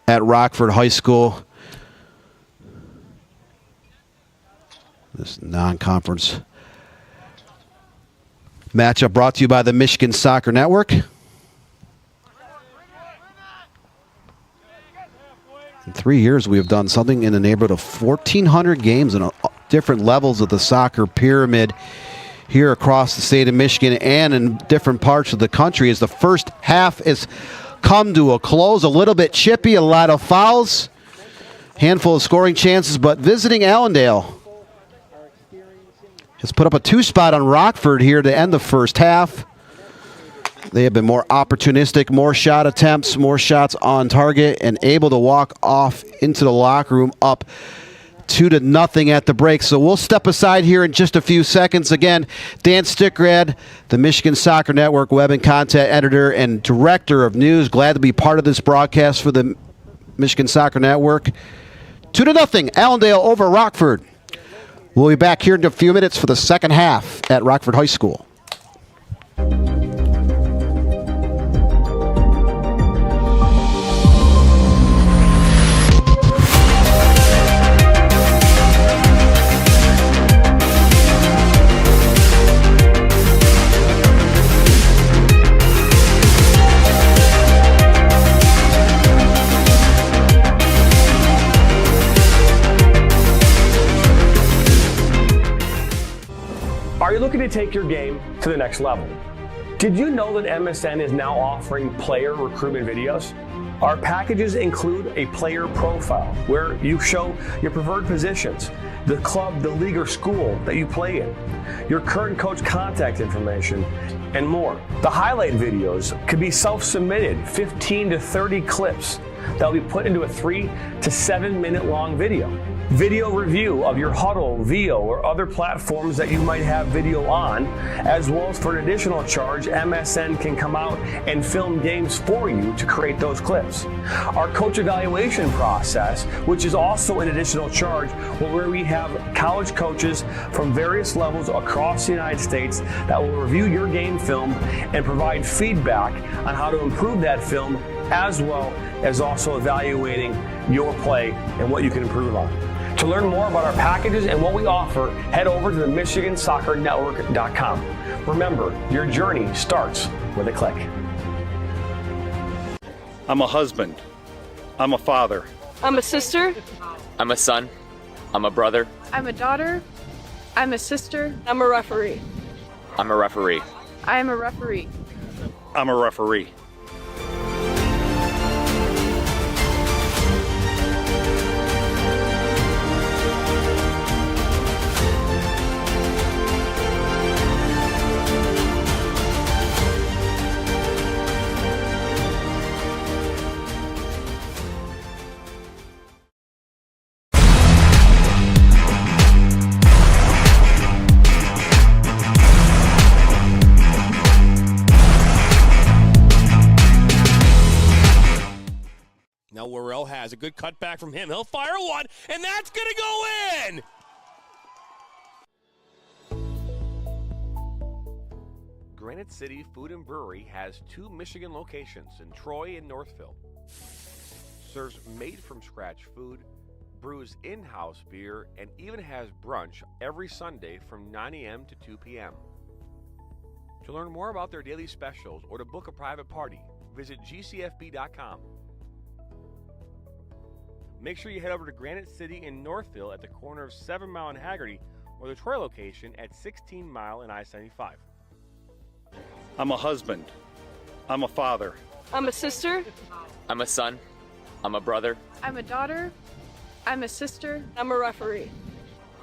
at Rockford High School. This non-conference matchup brought to you by the Michigan Soccer Network. In 3 years, we have done something in the neighborhood of 1,400 games in different levels of the soccer pyramid here across the state of Michigan and in different parts of the country as the first half has come to a close. A little bit chippy, a lot of fouls, handful of scoring chances, but visiting Allendale has put up a 2-spot on Rockford here to end the first half. They have been more opportunistic, more shot attempts, more shots on target, and able to walk off into the locker room up 2-0 at the break. So we'll step aside here in just a few seconds. Again, Dan Stickrad, the Michigan Soccer Network web and content editor and director of news. Glad to be part of this broadcast for the Michigan Soccer Network. 2-0, Allendale over Rockford. We'll be back here in a few minutes for the second half at Rockford High School. Are you looking to take your game to the next level? Did you know that MSN is now offering player recruitment videos? Our packages include a player profile where you show your preferred positions, the club, the league, or school that you play in, your current coach contact information, and more. The highlight videos could be self-submitted, 15 to 30 clips that will be put into a 3 to 7 minute long video. Video review of your Huddle, VO, or other platforms that you might have video on, as well as for an additional charge, MSN can come out and film games for you to create those clips. Our coach evaluation process, which is also an additional charge, where we have college coaches from various levels across the United States that will review your game film and provide feedback on how to improve that film, as well as also evaluating your play and what you can improve on. To learn more about our packages and what we offer, head over to the MichiganSoccerNetwork.com. Remember, your journey starts with a click. I'm a husband. I'm a father. I'm a sister. I'm a son. I'm a brother. I'm a daughter. I'm a sister. I'm a referee. I'm a referee. I am a referee. I'm a referee. Now Worrell has a good cutback from him. He'll fire one, and that's going to go in! Granite City Food and Brewery has 2 Michigan locations in Troy and Northville. Serves made-from-scratch food, brews in-house beer, and even has brunch every Sunday from 9 a.m. to 2 p.m. To learn more about their daily specials or to book a private party, visit gcfb.com. Make sure you head over to Granite City in Northville at the corner of 7 Mile and Haggerty, or the Troy location at 16 Mile and I-75. I'm a husband. I'm a father. I'm a sister. I'm a son. I'm a brother. I'm a daughter. I'm a sister. I'm a referee.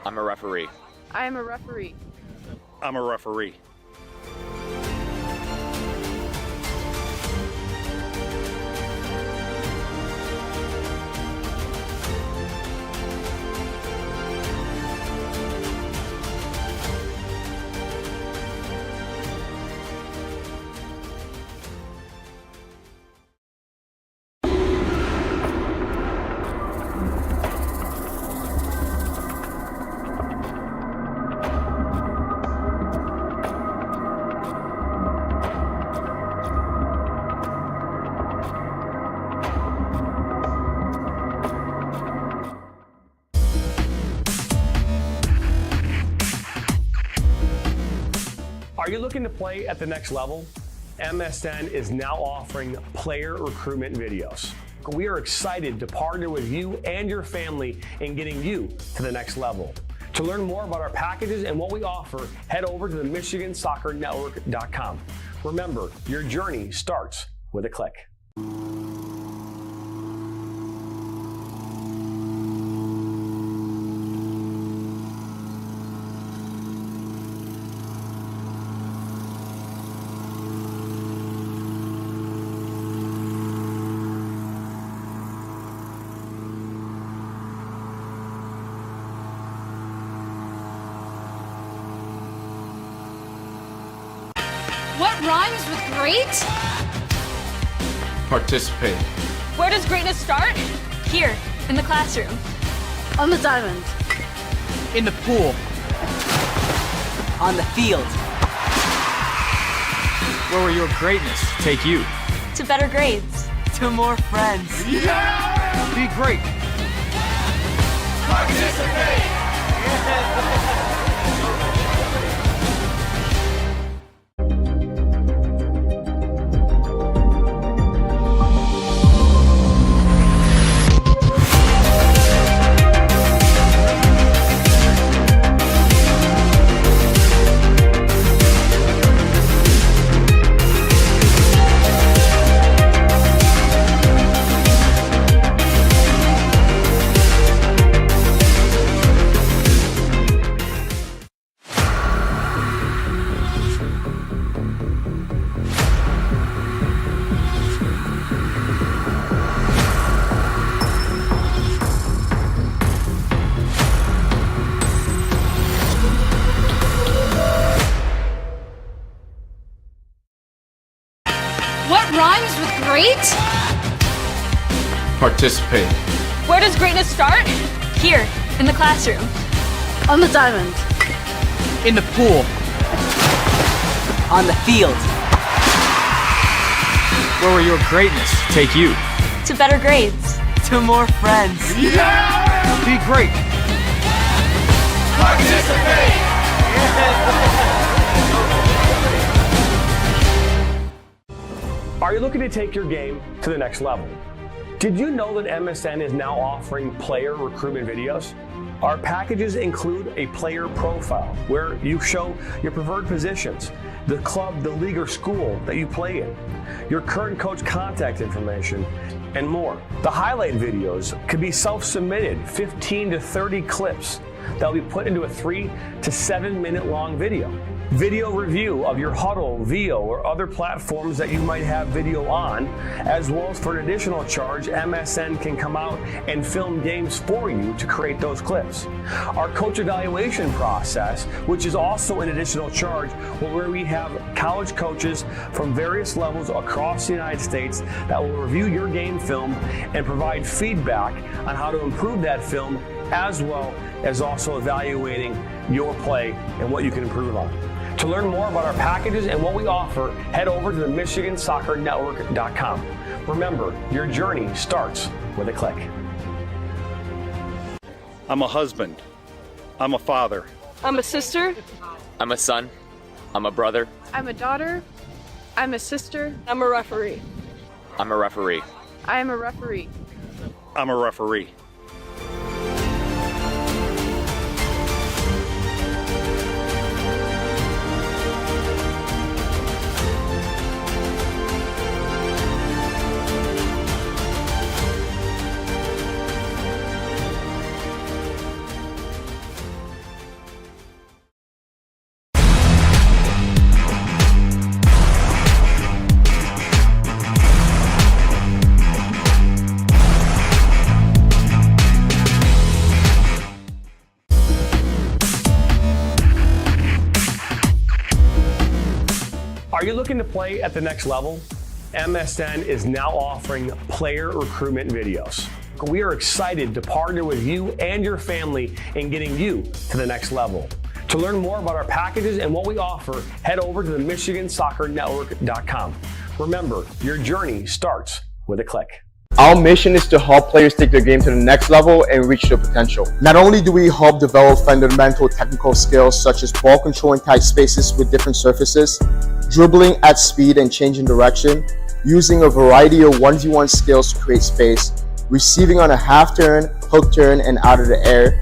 I'm a referee. I am a referee. I'm a referee. Are you looking to play at the next level? MSN is now offering player recruitment videos. We are excited to partner with you and your family in getting you to the next level. To learn more about our packages and what we offer, head over to the MichiganSoccerNetwork.com. Remember, your journey starts with a click. What rhymes with great? Participate. Where does greatness start? Here, in the classroom. On the diamond. In the pool. On the field. Where will your greatness take you? To better grades. To more friends. Yeah! Be great. Participate! What rhymes with great? Participate. Where does greatness start? Here, in the classroom. On the diamond. In the pool. On the field. Where will your greatness take you? To better grades. To more friends. Yeah! Be great. Participate! Are you looking to take your game to the next level? Did you know that MSN is now offering player recruitment videos? Our packages include a player profile where you show your preferred positions, the club, the league, or school that you play in, your current coach contact information, and more. The highlight videos could be self-submitted, 15 to 30 clips that will be put into a 3 to 7 minute long video. Video review of your Huddle, VO, or other platforms that you might have video on, as well as for an additional charge, MSN can come out and film games for you to create those clips. Our coach evaluation process, which is also an additional charge, where we have college coaches from various levels across the United States that will review your game film and provide feedback on how to improve that film, as well as also evaluating your play and what you can improve on. To learn more about our packages and what we offer, head over to the MichiganSoccerNetwork.com. Remember, your journey starts with a click. I'm a husband. I'm a father. I'm a sister. I'm a son. I'm a brother. I'm a daughter. I'm a sister. I'm a referee. I'm a referee. I am a referee. I'm a referee. looking to play at the next level? MSN is now offering player recruitment videos. We are excited to partner with you and your family in getting you to the next level. To learn more about our packages and what we offer, head over to the MichiganSoccerNetwork.com. Remember, your journey starts with a click. Our mission is to help players take their game to the next level and reach their potential. Not only do we help develop fundamental technical skills such as ball control in tight spaces with different surfaces, dribbling at speed and changing direction, using a variety of 1v1 skills to create space, receiving on a half turn, hook turn, and out of the air,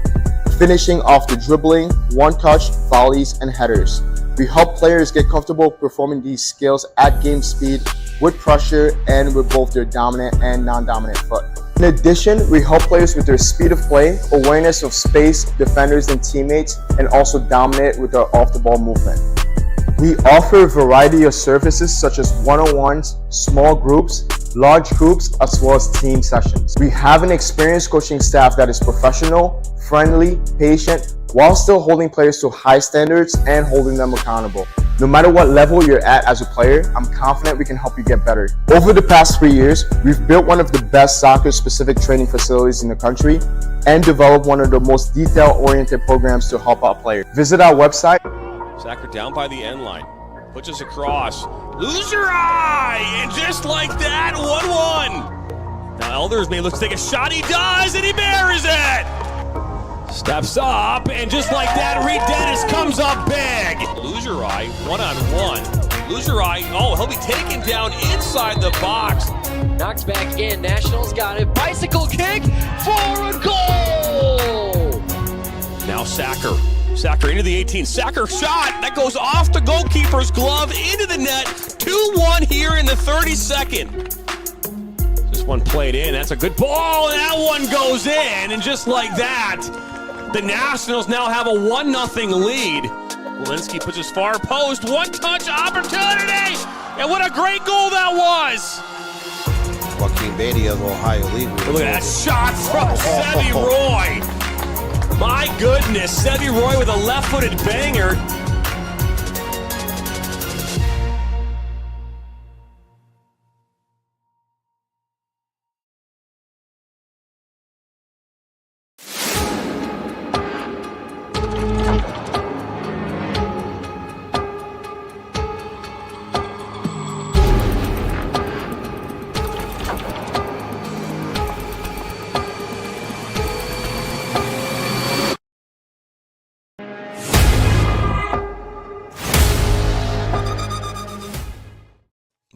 finishing off the dribbling, one-touch, volleys, and headers. We help players get comfortable performing these skills at game speed, with pressure, and with both their dominant and non-dominant foot. In addition, we help players with their speed of play, awareness of space, defenders and teammates, and also dominate with our off-the-ball movement. We offer a variety of services such as one-on-ones, small groups, large groups, as well as team sessions. We have an experienced coaching staff that is professional, friendly, patient, while still holding players to high standards and holding them accountable. No matter what level you're at as a player, I'm confident we can help you get better. Over the past 3 years, we've built one of the best soccer-specific training facilities in the country and developed one of the most detail-oriented programs to help out players. Visit our website. Sacker down by the end line. Pushes across. Loser eye! And just like that, 1-1. Now Elders may look to take a shot. He does, and he buries it! Steps up, and just like that, Reed Dennis comes up big. Loser eye, one-on-one. Loser eye, oh, he'll be taken down inside the box. Knocks back in, Nationals got it. Bicycle kick for a goal! Now Sacker. Sacker into the 18. Sacker shot. That goes off the goalkeeper's glove into the net. 2-1 here in the 32nd. This one played in. That's a good ball. And that one goes in. And just like that, the Nationals now have a 1-0 lead. Walensky puts his far post. One-touch opportunity. And what a great goal that was. Joaquin Beatty of Ohio League. Look at that shot from Sevi Roy. My goodness, Sevi Roy with a left-footed banger.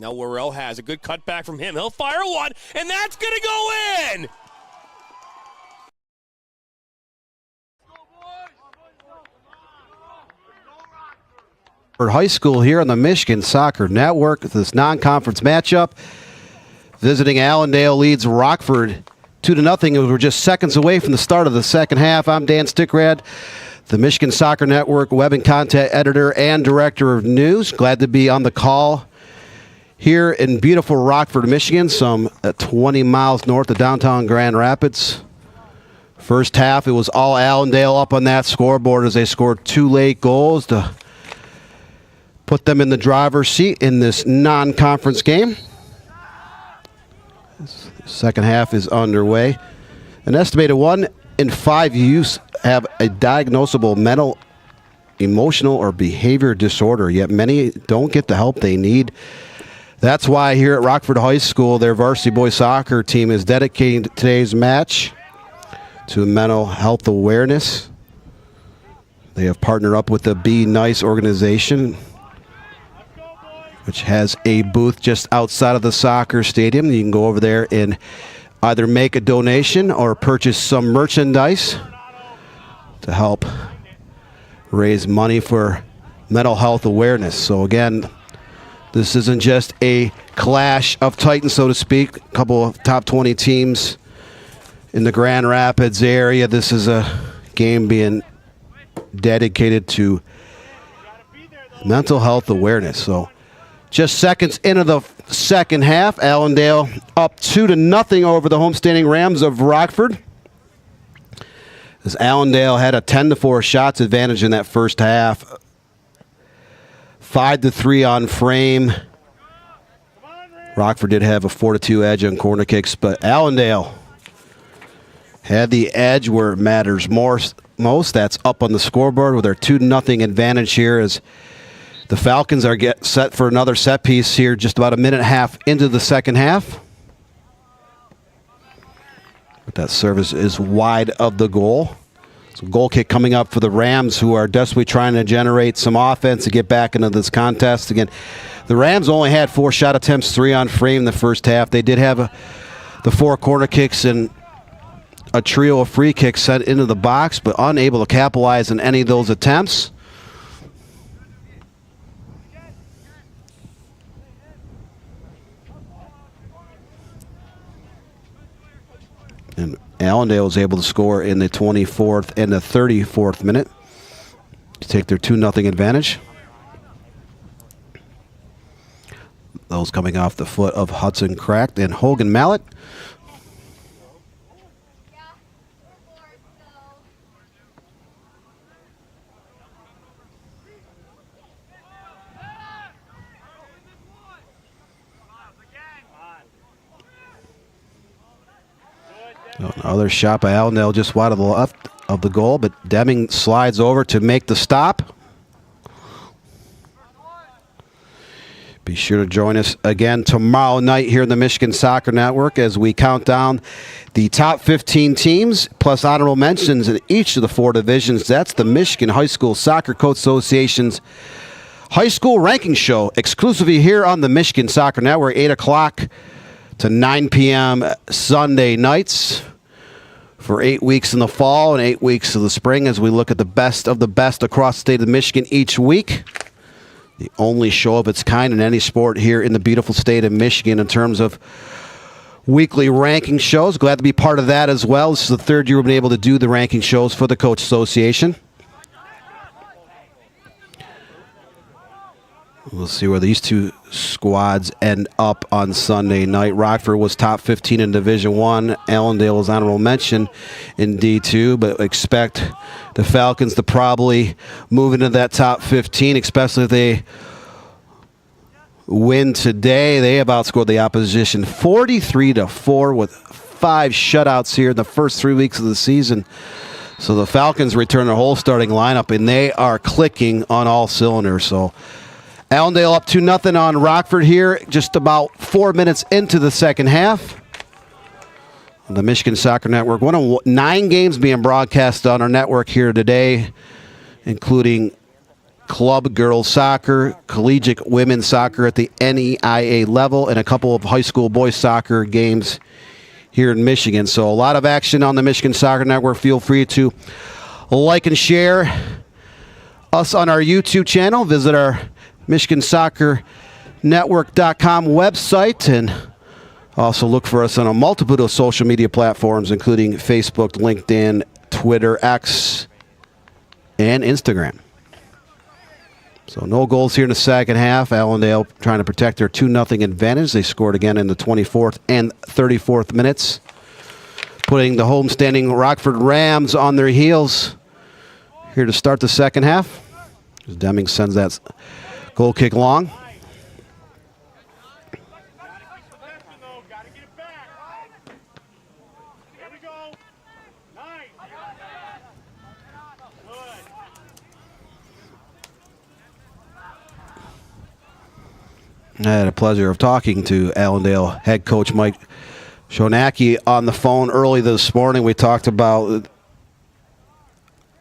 Now Worrell has a good cutback from him. He'll fire one, and that's going to go in! For high school here on the Michigan Soccer Network, this non-conference matchup. Visiting Allendale leads Rockford 2-0. We're just seconds away from the start of the second half. I'm Dan Stickrad, the Michigan Soccer Network web and content editor and director of news. Glad to be on the call here in beautiful Rockford, Michigan, some 20 miles north of downtown Grand Rapids. First half, it was all Allendale up on that scoreboard as they scored 2 late goals to put them in the driver's seat in this non-conference game. Second half is underway. An estimated 1 in 5 youths have a diagnosable mental, emotional, or behavior disorder, yet many don't get the help they need. That's why here at Rockford High School, their varsity boys soccer team is dedicating today's match to mental health awareness. They have partnered up with the Be Nice organization, which has a booth just outside of the soccer stadium. You can go over there and either make a donation or purchase some merchandise to help raise money for mental health awareness. So again, this isn't just a clash of titans, so to speak. A couple of top 20 teams in the Grand Rapids area. This is a game being dedicated to mental health awareness. So just seconds into the second half, Allendale up 2-0 over the homestanding Rams of Rockford. As Allendale had a 10-4 shots advantage in that first half. 5-3 on frame. Rockford did have a 4-2 edge on corner kicks, but Allendale had the edge where it matters most. That's up on the scoreboard with their 2-0 advantage here as the Falcons are set for another set piece here just about a minute and a half into the second half. But that service is wide of the goal. So goal kick coming up for the Rams, who are desperately trying to generate some offense to get back into this contest. Again, the Rams only had 4 shot attempts, 3 on frame in the first half. They did have the 4 corner kicks and a trio of free kicks sent into the box, but unable to capitalize on any of those attempts. And Allendale was able to score in the 24th and the 34th minute to take their 2-0 advantage. Those coming off the foot of Hudson Cracked and Hogan Mallet. Another shot by Allendale just wide of the left of the goal, but Deming slides over to make the stop. Be sure to join us again tomorrow night here in the Michigan Soccer Network as we count down the top 15 teams plus honorable mentions in each of the 4 divisions. That's the Michigan High School Soccer Coach Association's High School Ranking Show, exclusively here on the Michigan Soccer Network, 8 o'clock to 9 p.m. Sunday nights for 8 weeks in the fall and 8 weeks of the spring as we look at the best of the best across the state of Michigan each week. The only show of its kind in any sport here in the beautiful state of Michigan in terms of weekly ranking shows. Glad to be part of that as well. This is the 3rd year we've been able to do the ranking shows for the Coach Association. We'll see where these 2 squads end up on Sunday night. Rockford was top 15 in Division I. Allendale was honorable mention in D2, but expect the Falcons to probably move into that top 15, especially if they win today. They have outscored the opposition 43-4 with 5 shutouts here in the first 3 weeks of the season. So the Falcons return their whole starting lineup, and they are clicking on all cylinders. So Allendale up 2-0 on Rockford here, just about 4 minutes into the second half. The Michigan Soccer Network, one of 9 games being broadcast on our network here today, including club girls soccer, collegiate women's soccer at the NEIA level, and a couple of high school boys soccer games here in Michigan. So a lot of action on the Michigan Soccer Network. Feel free to like and share us on our YouTube channel. Visit our MichiganSoccerNetwork.com website, and also look for us on a multitude of social media platforms, including Facebook, LinkedIn, Twitter, X, and Instagram. So no goals here in the second half. Allendale trying to protect their 2-0 advantage. They scored again in the 24th and 34th minutes, putting the homestanding Rockford Rams on their heels here to start the second half. Deming sends that goal kick long. I had a pleasure of talking to Allendale head coach Mike Shonacki on the phone early this morning. We talked about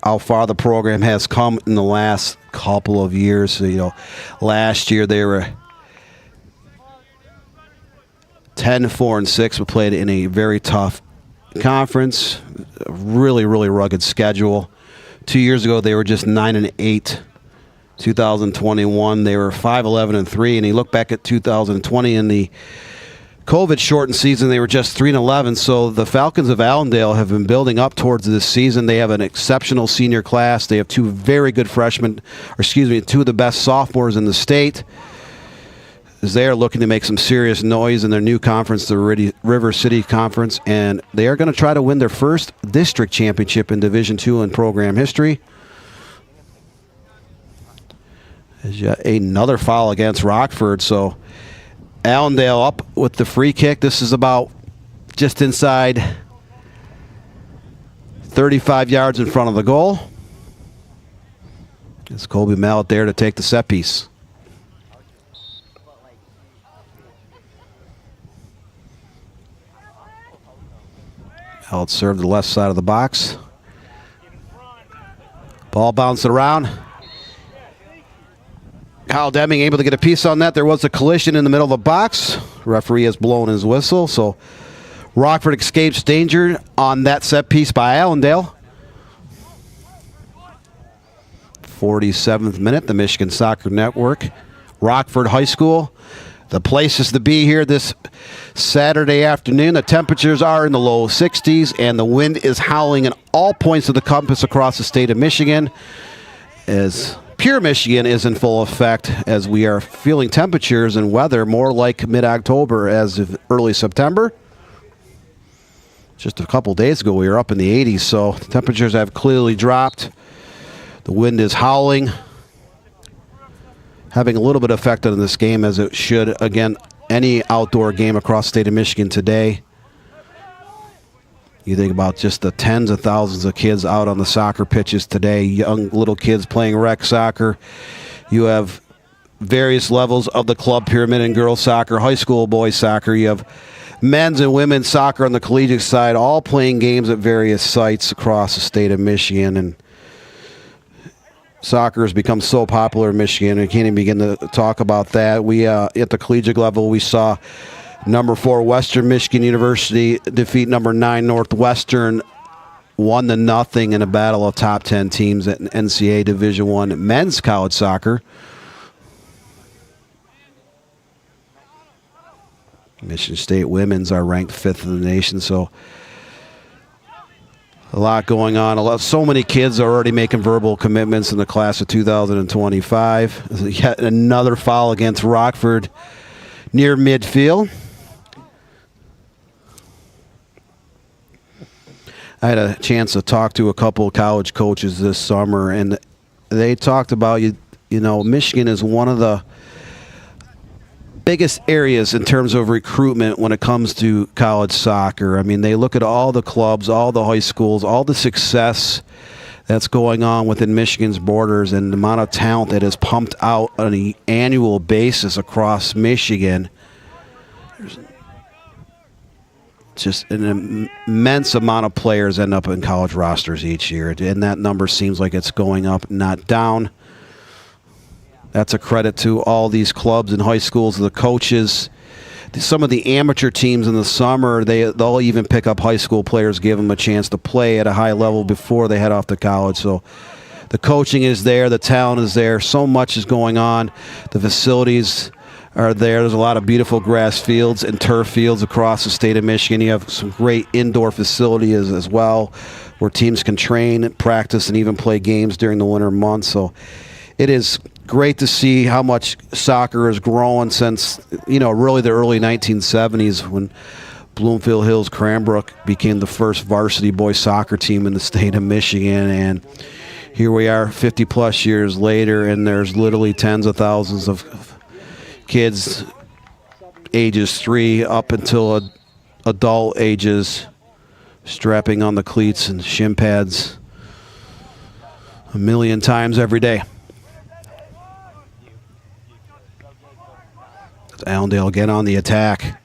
how far the program has come in the last couple of years. So, you know, last year they were 10-4-6, but played in a very tough conference, a really, really rugged schedule. 2 years ago they were just 9-8. 2021 they were 5-11-3, and you look back at 2020 in the COVID shortened season, they were just 3-11. So the Falcons of Allendale have been building up towards this season. They have an exceptional senior class. They have 2 very good freshmen, or 2 of the best sophomores in the state, as they are looking to make some serious noise in their new conference, the River City Conference, and they are going to try to win their first district championship in Division II in program history. There's yet another foul against Rockford. So Allendale up with the free kick. This is about just inside 35 yards in front of the goal. It's Colby Mallet there to take the set piece. Mallet served the left side of the box. Ball bounced around. Kyle Deming able to get a piece on that. There was a collision in the middle of the box. Referee has blown his whistle, so Rockford escapes danger on that set piece by Allendale. 47th minute, the Michigan Soccer Network. Rockford High School, the places to be here this Saturday afternoon. The temperatures are in the low 60s, and the wind is howling in all points of the compass across the state of Michigan, as Pure Michigan is in full effect, as we are feeling temperatures and weather more like mid-October as of early September. Just a couple days ago, we were up in the 80s, so the temperatures have clearly dropped. The wind is howling, having a little bit of effect on this game, as it should, again, any outdoor game across the state of Michigan today. You think about just the tens of thousands of kids out on the soccer pitches today, young little kids playing rec soccer. You have various levels of the club pyramid in girls soccer, high school boys soccer. You have men's and women's soccer on the collegiate side, all playing games at various sites across the state of Michigan. And soccer has become so popular in Michigan, we can't even begin to talk about that. We at the collegiate level, we saw number 4 Western Michigan University defeat number 9 Northwestern 1-0 in a battle of top 10 teams at NCAA Division I men's college soccer. Michigan State women's are ranked 5th in the nation, so a lot going on. So many kids are already making verbal commitments in the class of 2025. Yet another foul against Rockford near midfield. I had a chance to talk to a couple of college coaches this summer, and they talked about, you know, Michigan is one of the biggest areas in terms of recruitment when it comes to college soccer. I mean, they look at all the clubs, all the high schools, all the success that's going on within Michigan's borders, and the amount of talent that is pumped out on an annual basis across Michigan. There's just an immense amount of players end up in college rosters each year, and that number seems like it's going up, not down. That's a credit to all these clubs and high schools, the coaches. Some of the amateur teams in the summer, they'll even pick up high school players, give them a chance to play at a high level before they head off to college. So the coaching is there, the talent is there, so much is going on. The facilities are there. There's a lot of beautiful grass fields and turf fields across the state of Michigan. You have some great indoor facilities as well, where teams can train, practice, and even play games during the winter months. So it is great to see how much soccer has grown since, really the early 1970s, when Bloomfield Hills Cranbrook became the first varsity boys soccer team in the state of Michigan. And here we are 50 plus years later, and there's literally tens of thousands of kids ages 3 up until adult ages strapping on the cleats and shin pads a million times every day. Allendale again on the attack.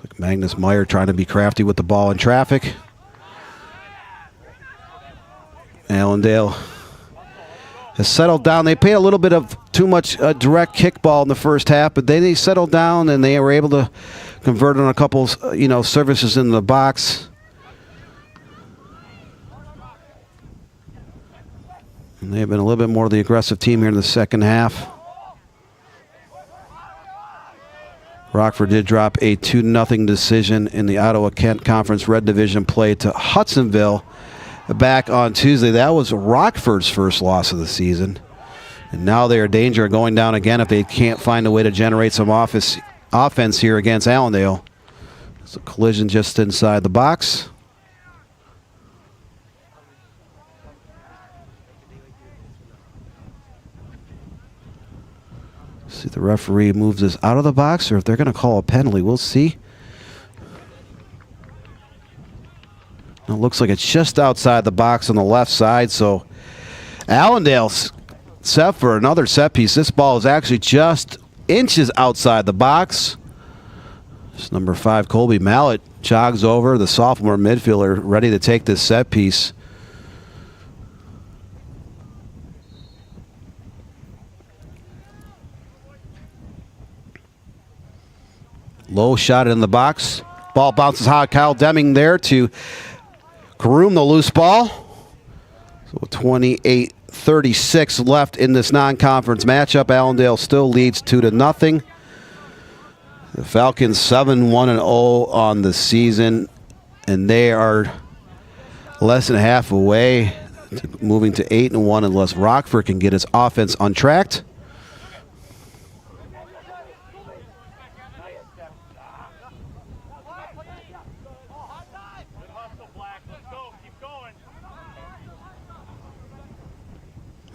Like Magnus Meyer trying to be crafty with the ball in traffic. Allendale has settled down. They played a little bit of too much direct kickball in the first half, but then they settled down and they were able to convert on a couple, services in the box. And they've been a little bit more of the aggressive team here in the second half. Rockford did drop a 2-0 decision in the Ottawa-Kent Conference Red Division play to Hudsonville back on Tuesday. That was Rockford's first loss of the season. And now they are in danger of going down again if they can't find a way to generate some offense here against Allendale. It's a collision just inside the box. See if the referee moves this out of the box or if they're going to call a penalty. We'll see. It looks like it's just outside the box on the left side, so Allendale's set for another set piece. This ball is actually just inches outside the box. It's number 5, Colby Mallett, jogs over, the sophomore midfielder, ready to take this set piece. Low shot in the box. Ball bounces high. Kyle Deming there to groom the loose ball. So 28-36 left in this non-conference matchup. Allendale still leads 2-0. The Falcons 7-1-0 on the season, and they are less than half away to moving to 8-1 unless Rockford can get its offense untracked.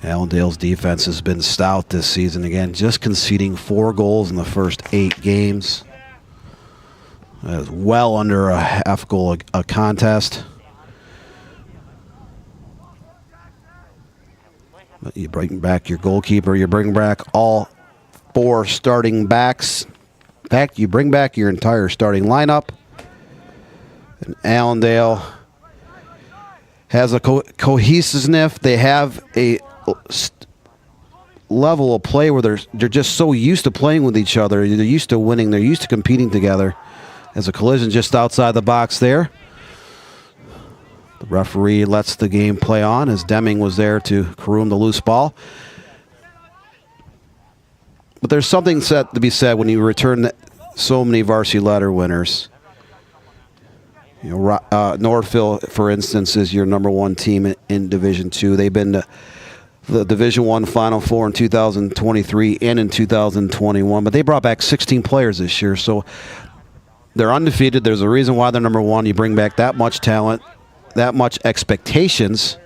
Allendale's defense has been stout this season. Again, just conceding 4 goals in the first 8 games. That is well under a half goal a contest. But you bring back your goalkeeper. You bring back all 4 starting backs. In fact, you bring back your entire starting lineup. And Allendale has a cohesiveness. They have a level of play where they're just so used to playing with each other. They're used to winning. They're used to competing together. As a collision just outside the box there. The referee lets the game play on as Deming was there to groom the loose ball. But there's something to be said when you return so many varsity letter winners. You know, Northville, for instance, is your number 1 team in Division II. They've been to the Division I Final Four in 2023 and in 2021, but they brought back 16 players this year, so they're undefeated. There's a reason why they're number 1. You bring back that much talent, that much expectations.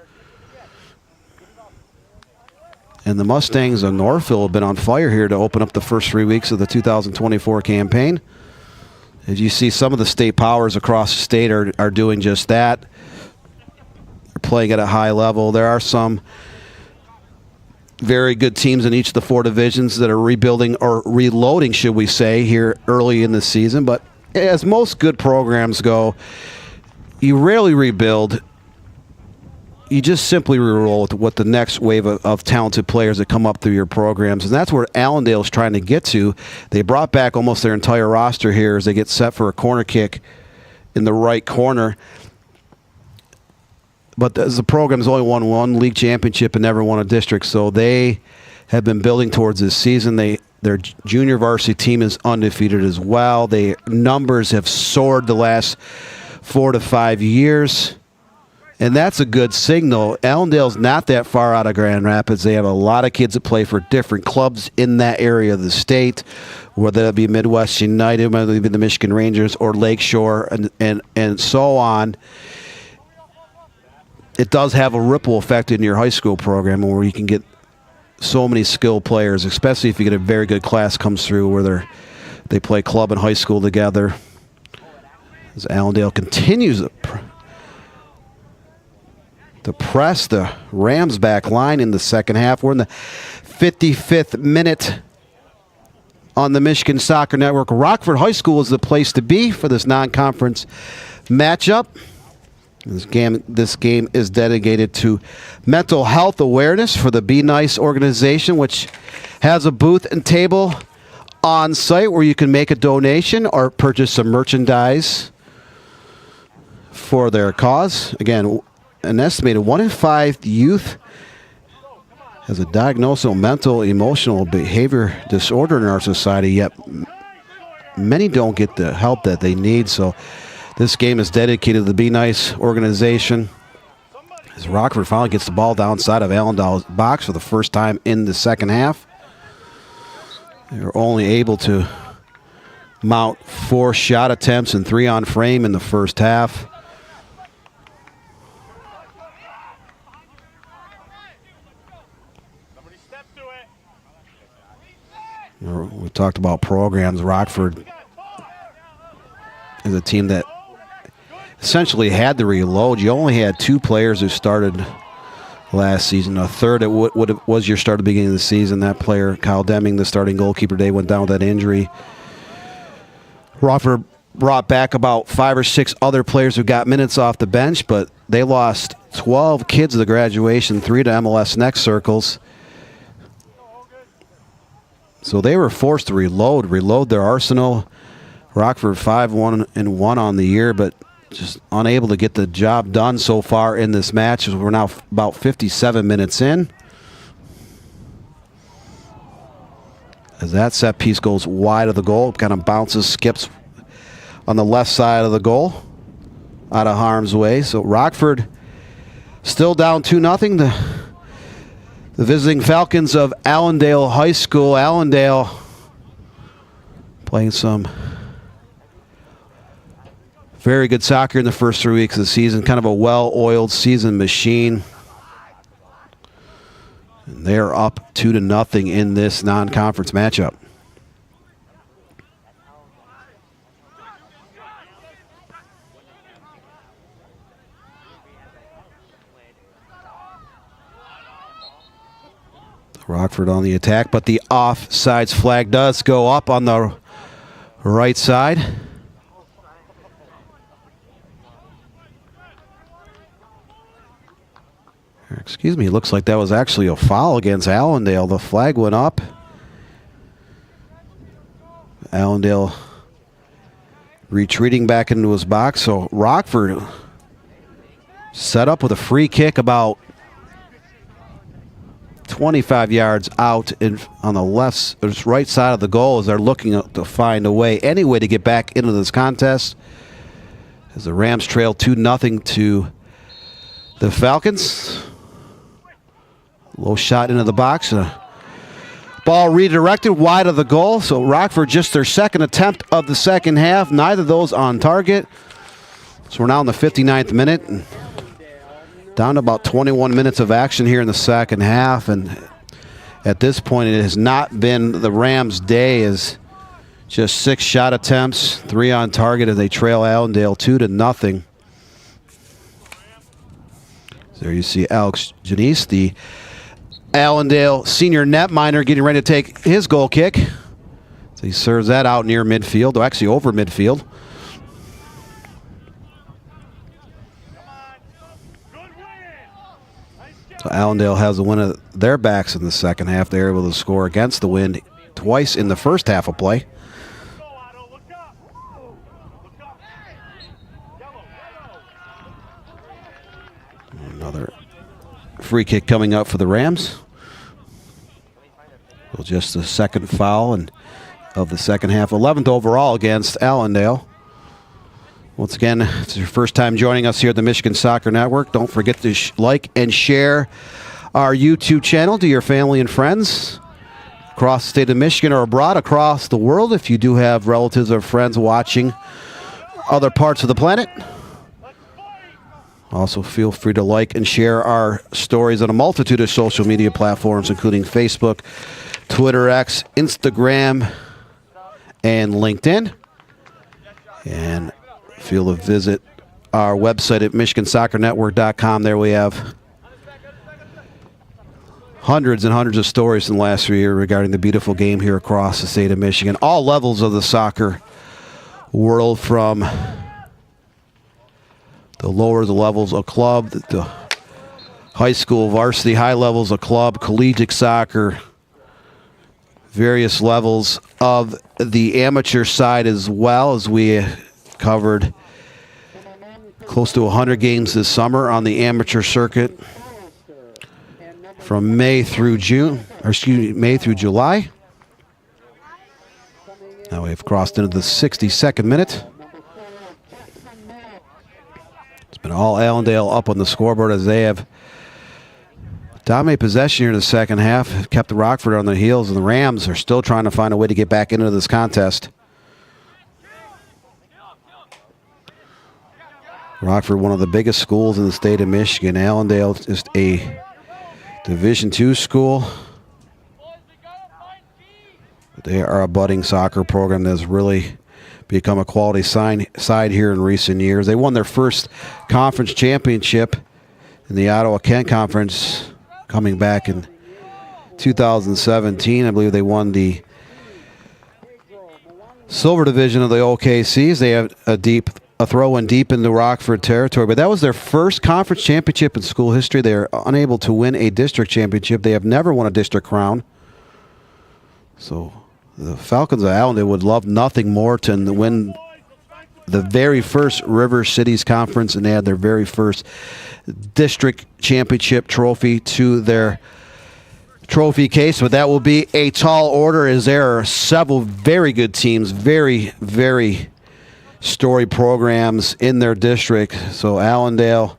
And the Mustangs of Northville have been on fire here to open up the first 3 weeks of the 2024 campaign. As you see, some of the state powers across the state are doing just that. They're playing at a high level. There are some very good teams in each of the 4 divisions that are rebuilding or reloading, should we say, here early in the season. But as most good programs go, you rarely rebuild. You just simply re-roll with the next wave of talented players that come up through your programs. And that's where Allendale's trying to get to. They brought back almost their entire roster here as they get set for a corner kick in the right corner. But as the program's only won 1 league championship and never won a district, so they have been building towards this season. Their junior varsity team is undefeated as well. Their numbers have soared the last 4 to 5 years. And that's a good signal. Allendale's not that far out of Grand Rapids. They have a lot of kids that play for different clubs in that area of the state, whether that be Midwest United, whether it be the Michigan Rangers or Lakeshore, and so on. It does have a ripple effect in your high school program where you can get so many skilled players, especially if you get a very good class comes through where they play club and high school together. As Allendale continues to press the Rams back line in the second half. We're in the 55th minute on the Michigan Soccer Network. Rockford High School is the place to be for this non-conference matchup. This game is dedicated to mental health awareness for the Be Nice organization, which has a booth and table on site where you can make a donation or purchase some merchandise for their cause. Again, an estimated 1 in 5 youth has a diagnosis of mental, emotional behavior disorder in our society, yet many don't get the help that they need. So this game is dedicated to the Be Nice organization. As Rockford finally gets the ball downside of Allendale's box for the first time in the second half. They're only able to mount 4 shot attempts and 3 on frame in the first half. We talked about programs. Rockford is a team that essentially had to reload. You only had 2 players who started last season. A third at what was your start at the beginning of the season. That player, Kyle Deming, the starting goalkeeper, they went down with that injury. Rockford brought back about 5 or 6 other players who got minutes off the bench, but they lost 12 kids to the graduation, 3 to MLS Next circles. So they were forced to reload their arsenal. Rockford 5-1-1 on the year, but just unable to get the job done so far in this match. We're now about 57 minutes in. As that set piece goes wide of the goal, it kind of bounces, skips on the left side of the goal, out of harm's way. So Rockford still down 2-0. The visiting Falcons of Allendale High School. Allendale playing some very good soccer in the first 3 weeks of the season. Kind of a well-oiled season machine. And they're up 2-0 in this non-conference matchup. Rockford on the attack, but the offsides flag does go up on the right side. Excuse me, it looks like that was actually a foul against Allendale. The flag went up. Allendale retreating back into his box. So Rockford set up with a free kick about 25 yards out on the right side of the goal as they're looking to find a way, any way to get back into this contest. As the Rams trail 2-0 to the Falcons. Low shot into the box. Ball redirected wide of the goal. So Rockford just their second attempt of the second half. Neither of those on target. So we're now in the 59th minute. Down to about 21 minutes of action here in the second half. And at this point, it has not been the Rams' day, as just 6 shot attempts, 3 on target as they trail Allendale 2-0. There you see Alex Janice, the Allendale senior netminder, getting ready to take his goal kick. So he serves that out near midfield, or actually over midfield. So Allendale has the win of their backs in the second half. They're able to score against the wind twice in the first half of play. Another free kick coming up for the Rams. Well, just the second foul of the second half. 11th overall against Allendale. Once again, if it's your first time joining us here at the Michigan Soccer Network, don't forget to like and share our YouTube channel to your family and friends across the state of Michigan or abroad, across the world. If you do have relatives or friends watching other parts of the planet, also feel free to like and share our stories on a multitude of social media platforms, including Facebook, Twitter, X, Instagram, and LinkedIn. And feel to visit our website at MichiganSoccerNetwork.com. There we have hundreds and hundreds of stories in the last year regarding the beautiful game here across the state of Michigan. All levels of the soccer world, from the lower levels of club, the high school, varsity, high levels of club, collegiate soccer, various levels of the amateur side as well, as we covered close to 100 games this summer on the amateur circuit from May through May through July. Now we've crossed into the 62nd minute. It's been all Allendale up on the scoreboard as they have dominated possession here in the second half, kept the Rockford on their heels, and the Rams are still trying to find a way to get back into this contest. Rockford, one of the biggest schools in the state of Michigan. Allendale, just a Division II school. They are a budding soccer program that's really become a quality side here in recent years. They won their first conference championship in the Ottawa-Kent Conference coming back in 2017. I believe they won the silver division of the OKCs. They have a throw-in deep into Rockford territory, but that was their first conference championship in school history. They are unable to win a district championship. They have never won a district crown. So the Falcons of Allendale would love nothing more to win the very first River Cities Conference, and they had their very first district championship trophy to their trophy case. But that will be a tall order, as there are several very good teams, very, very storied programs in their district. So Allendale,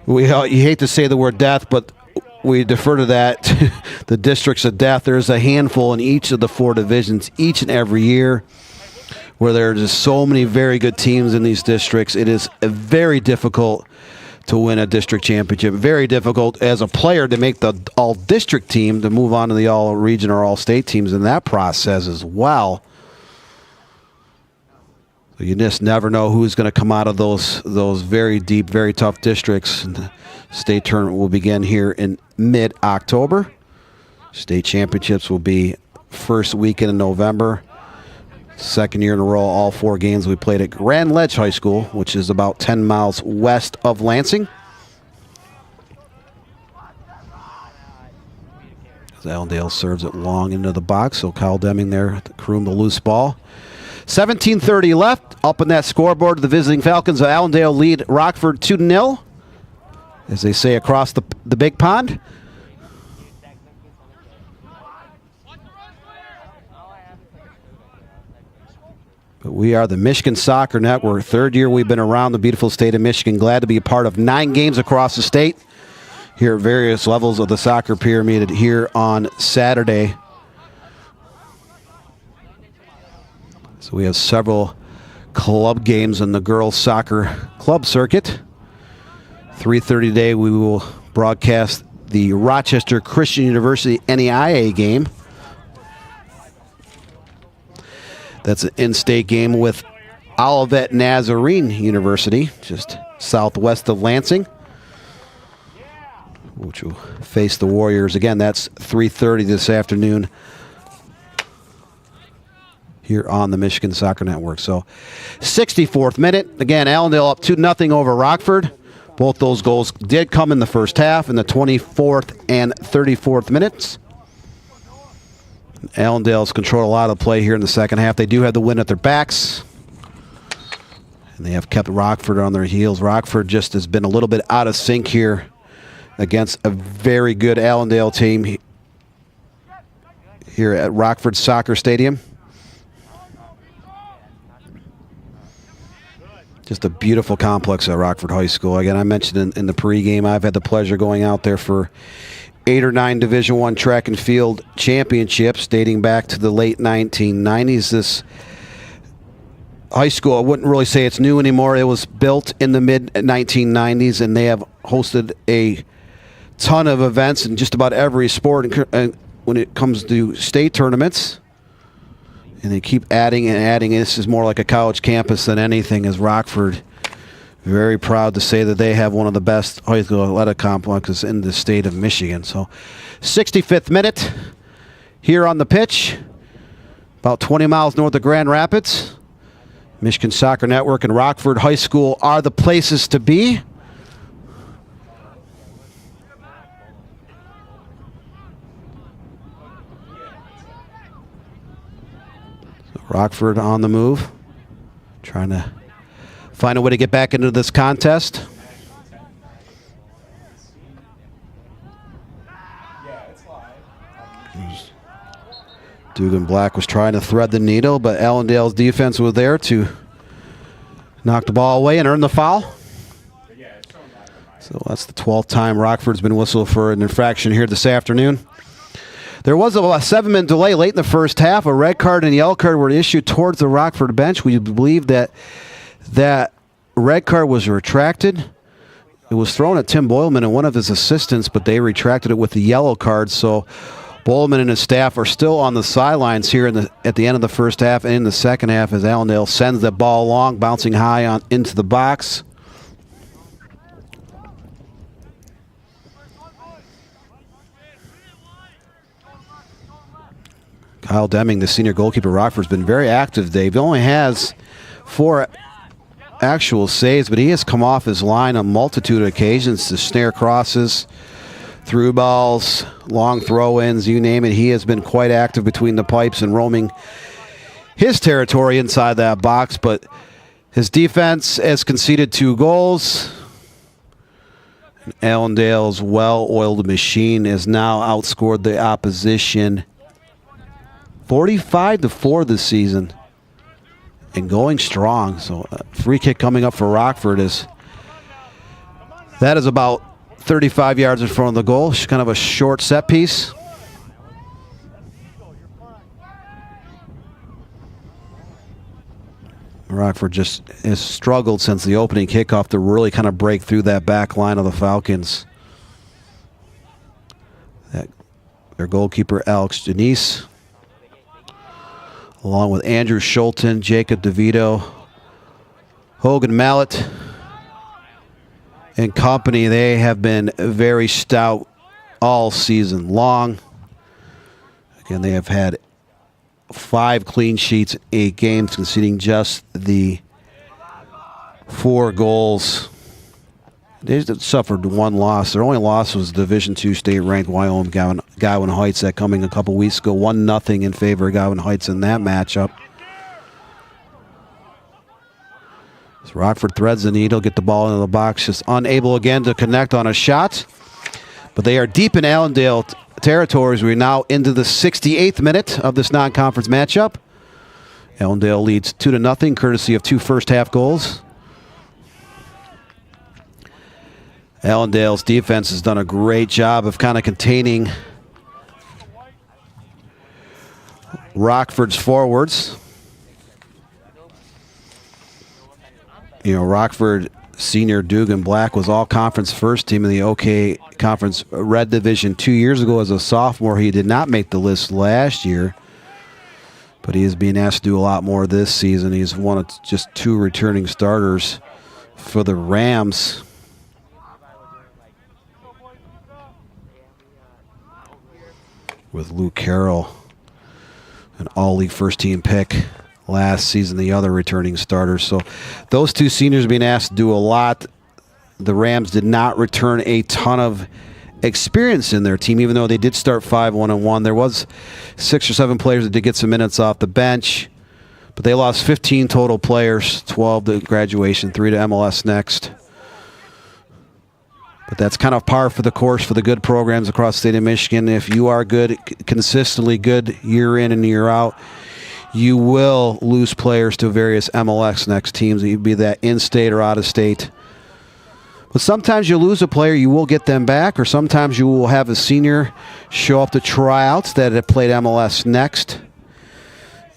you hate to say the word death, but we defer to that, the districts of death. There's a handful in each of the 4 divisions each and every year, where there are just so many very good teams in these districts. It is very difficult to win a district championship. Very difficult as a player to make the all-district team, to move on to the all-region or all-state teams in that process as well. So you just never know who's going to come out of those very deep, very tough districts. And the state tournament will begin here in mid-October. State championships will be first weekend in November. Second year in a row, all 4 games we played at Grand Ledge High School, which is about 10 miles west of Lansing. As Allendale serves it long into the box, so Kyle Deming there to croon the loose ball. 17:30 left. Up in that scoreboard, the visiting Falcons of Allendale lead Rockford 2-0, as they say across the big pond. But we are the Michigan Soccer Network. 3rd year we've been around the beautiful state of Michigan. Glad to be a part of 9 games across the state here at various levels of the soccer pyramid here on Saturday. So we have several club games in the girls soccer club circuit. 3:30 today we will broadcast the Rochester Christian University NEIA game. That's an in-state game with Olivet Nazarene University, just southwest of Lansing, which will face the Warriors. Again, that's 3:30 this afternoon here on the Michigan Soccer Network. So 64th minute. Again, Allendale up 2-0 over Rockford. Both those goals did come in the first half, in the 24th and 34th minutes. Allendale's controlled a lot of the play here in the second half. They do have the win at their backs, and they have kept Rockford on their heels. Rockford just has been a little bit out of sync here against a very good Allendale team here at Rockford Soccer Stadium. Just a beautiful complex at Rockford High School. Again, I mentioned in the pregame, I've had the pleasure going out there for 8 or 9 Division I track and field championships dating back to the late 1990s. This high school, I wouldn't really say it's new anymore. It was built in the mid-1990s, and they have hosted a ton of events in just about every sport when it comes to state tournaments. And they keep adding and adding. This is more like a college campus than anything, as Rockford, very proud to say that they have one of the best high school athletic complexes in the state of Michigan. So 65th minute here on the pitch, about 20 miles north of Grand Rapids. Michigan Soccer Network and Rockford High School are the places to be. Rockford on the move, trying to find a way to get back into this contest. Dugan Black was trying to thread the needle, but Allendale's defense was there to knock the ball away and earn the foul. So that's the 12th time Rockford's been whistled for an infraction here this afternoon. There was a 7-minute delay late in the first half. A red card and a yellow card were issued towards the Rockford bench. We believe that that red card was retracted. It was thrown at Tim Boyleman and one of his assistants, but they retracted it with the yellow card. So Bowman and his staff are still on the sidelines here at the end of the first half and in the second half as Allendale sends the ball long, bouncing high into the box. Kyle Deming, the senior goalkeeper, Rockford, has been very active today. He only has 4 actual saves, but he has come off his line a multitude of occasions to snare crosses, through balls, long throw-ins, you name it. He has been quite active between the pipes and roaming his territory inside that box, but his defense has conceded 2 goals. And Allendale's well-oiled machine has now outscored the opposition 45-4 this season and going strong. So a free kick coming up for Rockford that is about 35 yards in front of the goal. It's kind of a short set piece. Rockford just has struggled since the opening kickoff to really kind of break through that back line of the Falcons. Their goalkeeper, Alex Janice, along with Andrew Schulten, Jacob DeVito, Hogan Mallet, and company. They have been very stout all season long. Again, they have had 5 clean sheets, 8 games, conceding just the 4 goals. They suffered 1 loss. Their only loss was Division II state-ranked Wyoming Godwin Heights that coming a couple weeks ago. 1-0 in favor of Godwin Heights in that matchup. So Rockford threads the needle, get the ball into the box, just unable again to connect on a shot. But they are deep in Allendale territories. We're now into the 68th minute of this non-conference matchup. Allendale leads 2-0, courtesy of 2 first-half goals. Allendale's defense has done a great job of kind of containing Rockford's forwards. You know, Rockford senior Dugan Black was all-conference first team in the OK Conference Red Division 2 years ago as a sophomore. He did not make the list last year, but he is being asked to do a lot more this season. He's one of just 2 returning starters for the Rams. With Luke Carroll, an all-league first-team pick last season, the other returning starters. So those 2 seniors being asked to do a lot. The Rams did not return a ton of experience in their team, even though they did start 5-1-1. There was 6 or 7 players that did get some minutes off the bench, but they lost 15 total players, 12 to graduation, 3 to MLS Next. But that's kind of par for the course for the good programs across the state of Michigan. If you are good, consistently good year in and year out, you will lose players to various MLS Next teams. You'd be that in-state or out-of-state. But sometimes you lose a player, you will get them back, or sometimes you will have a senior show up to tryouts that have played MLS Next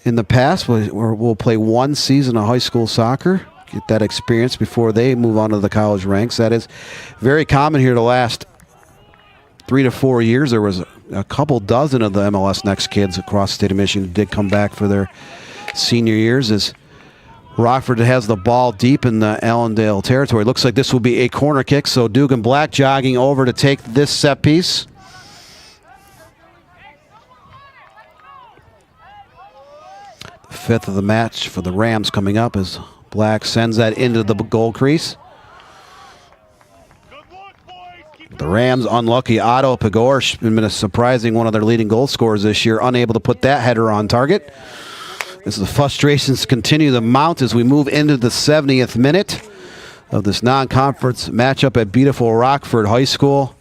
in the past, where we'll play 1 season of high school soccer, get that experience before they move on to the college ranks. That is very common here the last 3 to 4 years. There was a couple dozen of the MLS Next kids across the state of Michigan who did come back for their senior years. As Rockford has the ball deep in the Allendale territory. Looks like this will be a corner kick, so Dugan Black jogging over to take this set piece. The 5th of the match for the Rams coming up as Black sends that into the goal crease. The Rams unlucky. Otto Pagor's been surprising one of their leading goal scorers this year, unable to put that header on target. As the frustrations continue to mount as we move into the 70th minute of this non-conference matchup at beautiful Rockford High School.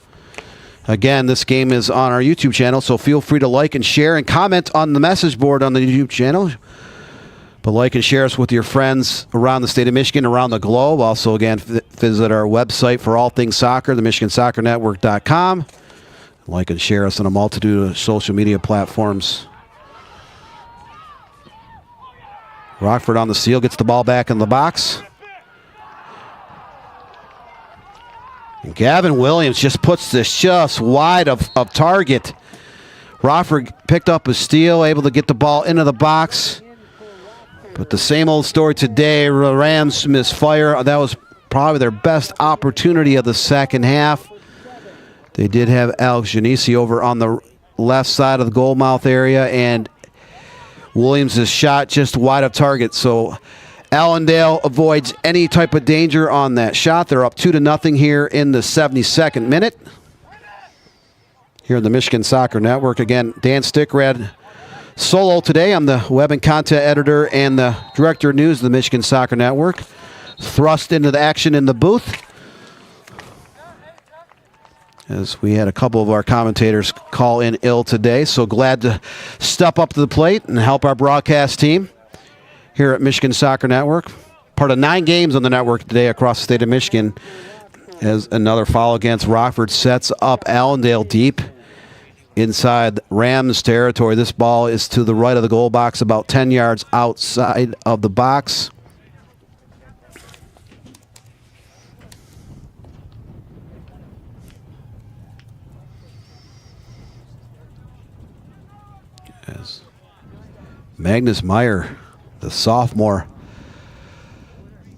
Again, this game is on our YouTube channel, so feel free to like and share and comment on the message board on the YouTube channel. But like and share us with your friends around the state of Michigan, around the globe. Also, again, visit our website for all things soccer, the MichiganSoccerNetwork.com. Like and share us on a multitude of social media platforms. Rockford on the seal, gets the ball back in the box. And Gavin Williams just puts this just wide of target. Rockford picked up a steal, able to get the ball into the box. But the same old story today. The Rams misfire. That was probably their best opportunity of the second half. They did have Alex Janisi over on the left side of the goal mouth area, and Williams' shot just wide of target. So Allendale avoids any type of danger on that shot. They're up 2-0 here in the 72nd minute. Here in the Michigan Soccer Network. Again, Dan Stickrad solo today. I'm the web and content editor and the director of news of the Michigan Soccer Network. Thrust into the action in the booth, as we had a couple of our commentators call in ill today. So glad to step up to the plate and help our broadcast team here at Michigan Soccer Network. Part of 9 games on the network today across the state of Michigan, as another foul against Rockford sets up Allendale deep inside Rams territory. This ball is to the right of the goal box, about 10 yards outside of the box. As Magnus Meyer, the sophomore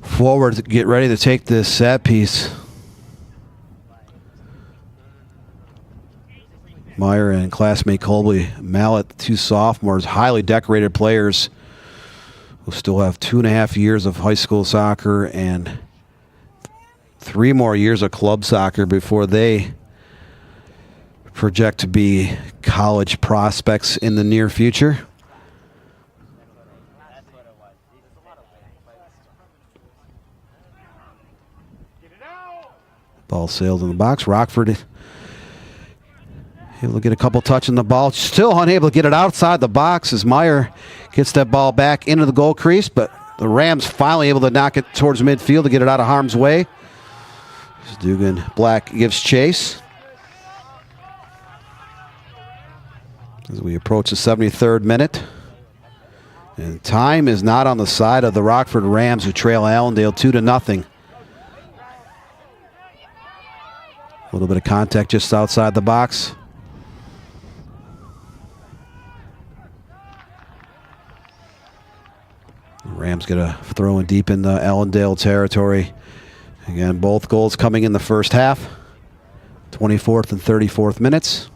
forward, to get ready to take this set piece. Meyer and classmate Colby Mallet, 2 sophomores, highly decorated players who still have 2.5 years of high school soccer and 3 more years of club soccer before they project to be college prospects in the near future. Ball sailed in the box. Rockford able to get a couple touch on the ball. Still unable to get it outside the box as Meyer gets that ball back into the goal crease, but the Rams finally able to knock it towards midfield to get it out of harm's way. As Dugan Black gives chase. As we approach the 73rd minute. And time is not on the side of the Rockford Rams, who trail Allendale 2-0. A little bit of contact just outside the box. Rams get a throw in deep in the Allendale territory. Again, both goals coming in the first half. 24th and 34th minutes.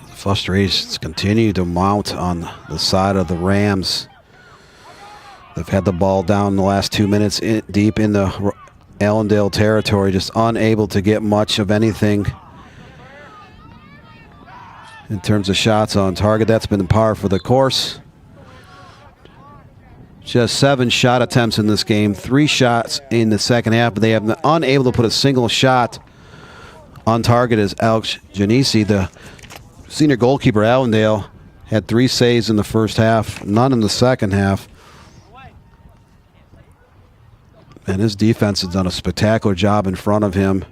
The frustrations continue to mount on the side of the Rams. They've had the ball down the last 2 minutes deep in the Allendale territory, just unable to get much of anything in terms of shots on target. That's been par for the course. Just 7 shot attempts in this game, 3 shots in the second half, but they have been unable to put a single shot on target. As Alex Janisi, the senior goalkeeper Allendale, had 3 saves in the first half, none in the second half. And his defense has done a spectacular job in front of him.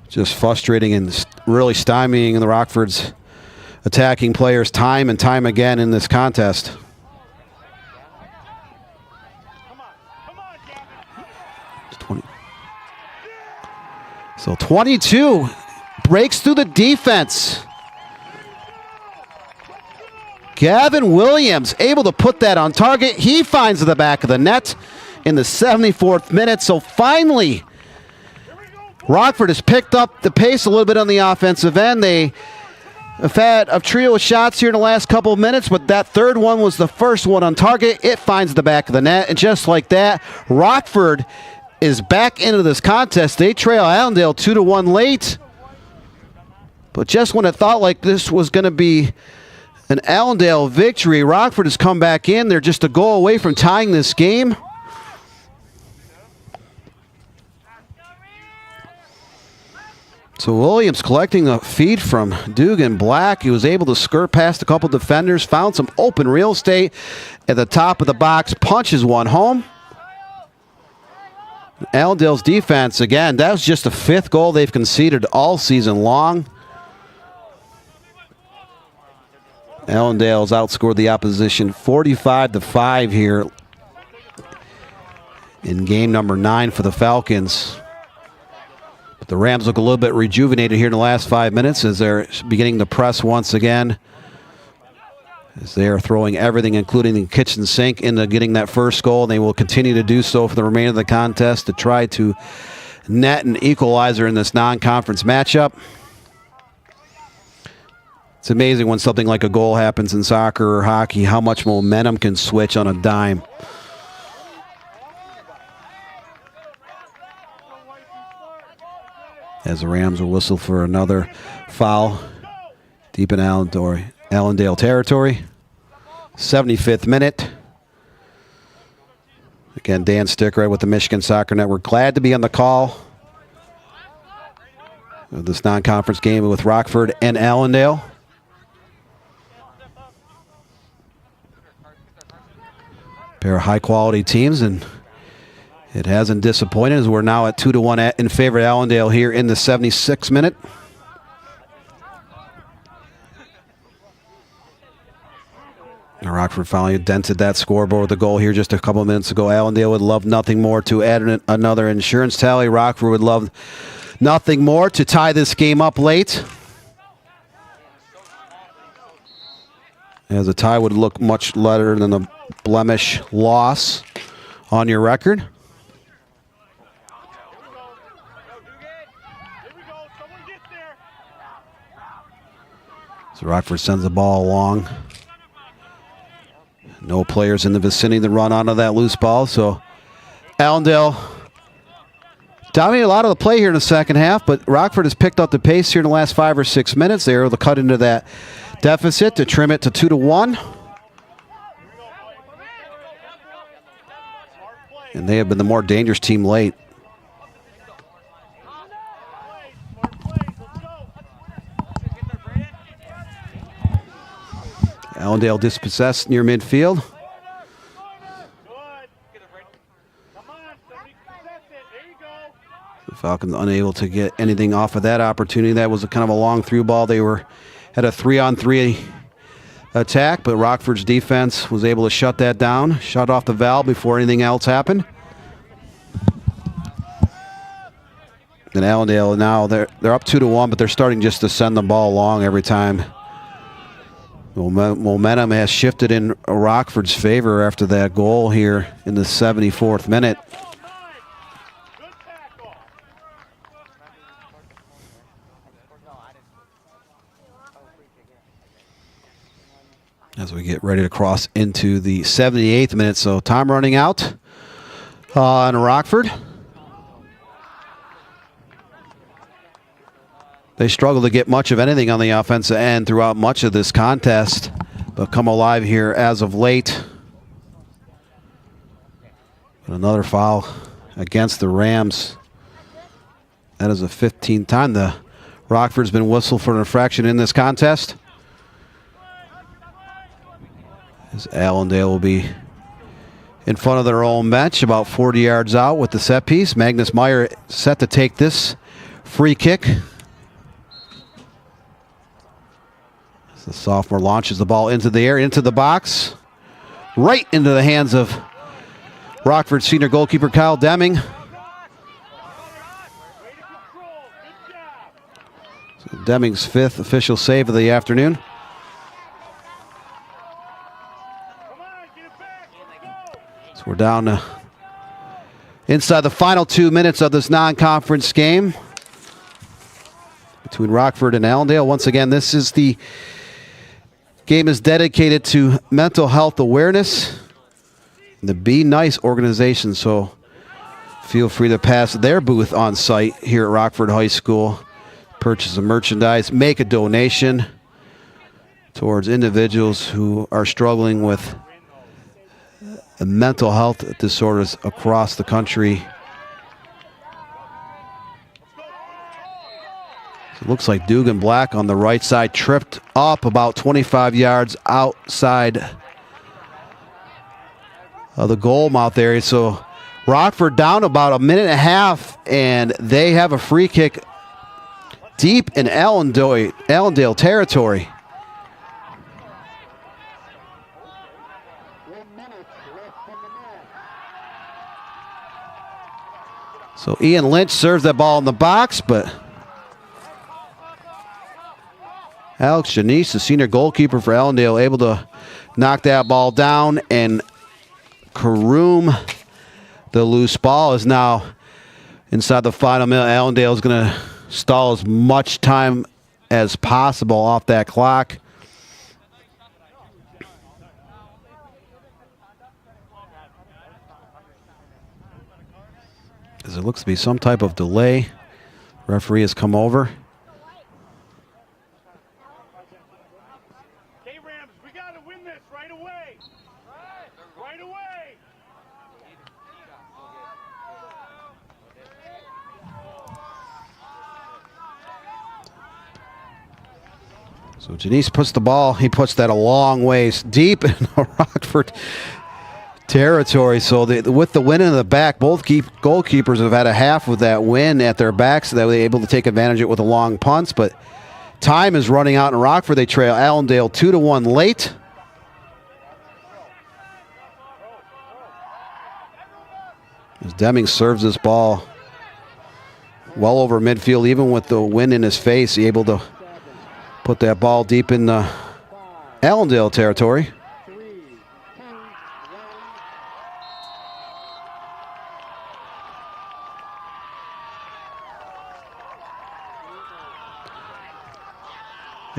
Just frustrating and really stymieing the Rockford's attacking players time and time again in this contest. So 22 breaks through the defense. Gavin Williams able to put that on target. He finds the back of the net in the 74th minute. So finally, Rockford has picked up the pace a little bit on the offensive end. They have had a trio of shots here in the last couple of minutes, but that third one was the first one on target. It finds the back of the net, and just like that, Rockford is back into this contest. They trail Allendale 2-1 late. But just when it thought like this was going to be an Allendale victory, Rockford has come back in. They're just a goal away from tying this game. So Williams collecting a feed from Dugan Black. He was able to skirt past a couple defenders, found some open real estate at the top of the box, punches one home. Allendale's defense, again, that was just the 5th goal they've conceded all season long. Allendale's outscored the opposition 45-5 here in game number 9 for the Falcons. But the Rams look a little bit rejuvenated here in the last 5 minutes as they're beginning to press once again, as they are throwing everything, including the kitchen sink, into getting that first goal. They will continue to do so for the remainder of the contest to try to net an equalizer in this non-conference matchup. It's amazing when something like a goal happens in soccer or hockey, how much momentum can switch on a dime. As the Rams will whistle for another foul deep in Allendale territory. 75th minute. Again, Dan Stickray with the Michigan Soccer Network. Glad to be on the call of this non-conference game with Rockford and Allendale. Pair of high-quality teams, and it hasn't disappointed as we're now at 2-1 in favor of Allendale here in the 76th minute. And Rockford finally dented that scoreboard with a goal here just a couple of minutes ago. Allendale would love nothing more to add another insurance tally. Rockford would love nothing more to tie this game up late, as a tie would look much better than a blemish loss on your record. So Rockford sends the ball along. No players in the vicinity to run onto that loose ball, so Allendale dominated a lot of the play here in the second half, but Rockford has picked up the pace here in the last 5 or 6 minutes. They were able to cut into that deficit to trim it to 2-1. And they have been the more dangerous team late. Allendale dispossessed near midfield. The Falcons unable to get anything off of that opportunity. That was a kind of a long through ball. They had a 3-on-3 attack, but Rockford's defense was able to shut that down, shut off the valve before anything else happened. And Allendale now, they're up 2-1, but they're starting just to send the ball along every time. Momentum has shifted in Rockford's favor after that goal here in the 74th minute. As we get ready to cross into the 78th minute, so time running out on Rockford. They struggle to get much of anything on the offensive end throughout much of this contest, but come alive here as of late. But another foul against the Rams. That is the 15th time the Rockford's been whistled for an infraction in this contest. As Allendale will be in front of their own bench, about 40 yards out with the set piece. Magnus Meyer set to take this free kick. The sophomore launches the ball into the air, into the box, right into the hands of Rockford senior goalkeeper Kyle Deming. So Deming's 5th official save of the afternoon. So we're down to inside the final 2 minutes of this non-conference game between Rockford and Allendale. Once again, this is the game is dedicated to mental health awareness. The Be Nice organization, so feel free to pass their booth on site here at Rockford High School. Purchase some merchandise, make a donation towards individuals who are struggling with mental health disorders across the country. It looks like Dugan Black on the right side tripped up about 25 yards outside of the goal mouth area. So Rockford down about a minute and a half, and they have a free kick deep in Allendale territory. So Ian Lynch serves that ball in the box, but Alex Janice, the senior goalkeeper for Allendale, able to knock that ball down and caroom the loose ball. Is now inside the final minute. Allendale is going to stall as much time as possible off that clock. As it looks to be some type of delay. Referee has come over. So Janice puts the ball, he puts that a long ways deep in the Rockford territory. So with the win in the back, both goalkeepers have had a half with that win at their backs, so that they were able to take advantage of it with the long punts. But time is running out in Rockford. They trail Allendale 2-1 late. As Deming serves this ball well over midfield, even with the wind in his face, he able to put that ball deep in the Allendale territory.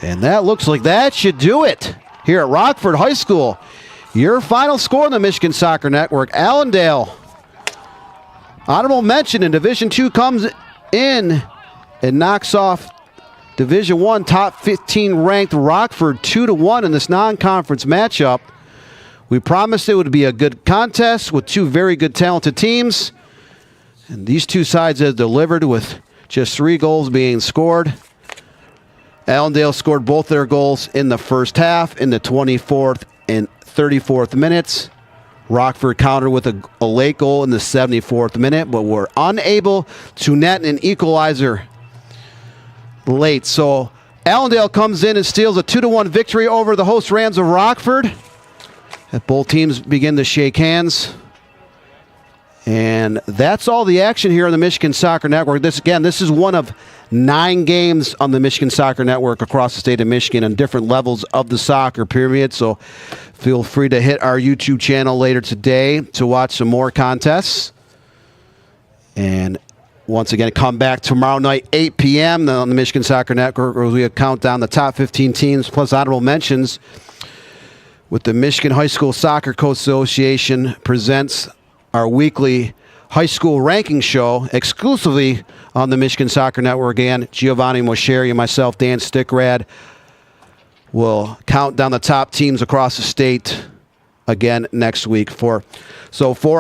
And that looks like that should do it here at Rockford High School. Your final score on the Michigan Soccer Network: Allendale, honorable mention in Division II, comes in and knocks off Division I top 15 ranked Rockford 2-1 in this non-conference matchup. We promised it would be a good contest with two very good talented teams. And these two sides have delivered with just 3 goals being scored. Allendale scored both their goals in the first half in the 24th and 34th minutes. Rockford countered with a late goal in the 74th minute, but were unable to net an equalizer late. So Allendale comes in and steals a 2-1 victory over the host Rams of Rockford. As both teams begin to shake hands. And that's all the action here on the Michigan Soccer Network. This is one of 9 games on the Michigan Soccer Network across the state of Michigan on different levels of the soccer period. So feel free to hit our YouTube channel later today to watch some more contests. And once again, come back tomorrow night, 8 p.m. on the Michigan Soccer Network, where we count down the top 15 teams plus honorable mentions with the Michigan High School Soccer Coach Association presents our weekly high school ranking show exclusively on the Michigan Soccer Network. And Giovanni Mosheri and myself, Dan Stickrad, will count down the top teams across the state again next week. For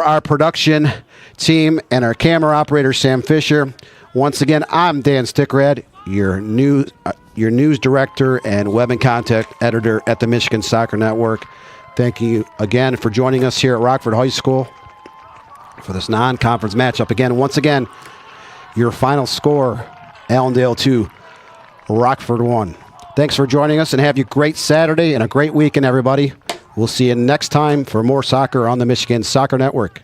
our production team and our camera operator, Sam Fisher, once again, I'm Dan Stickrad, your news director and web and content editor at the Michigan Soccer Network. Thank you again for joining us here at Rockford High School for this non-conference matchup. Once again, your final score: Allendale 2, Rockford 1. Thanks for joining us, and have you a great Saturday and a great weekend, everybody. We'll see you next time for more soccer on the Michigan Soccer Network.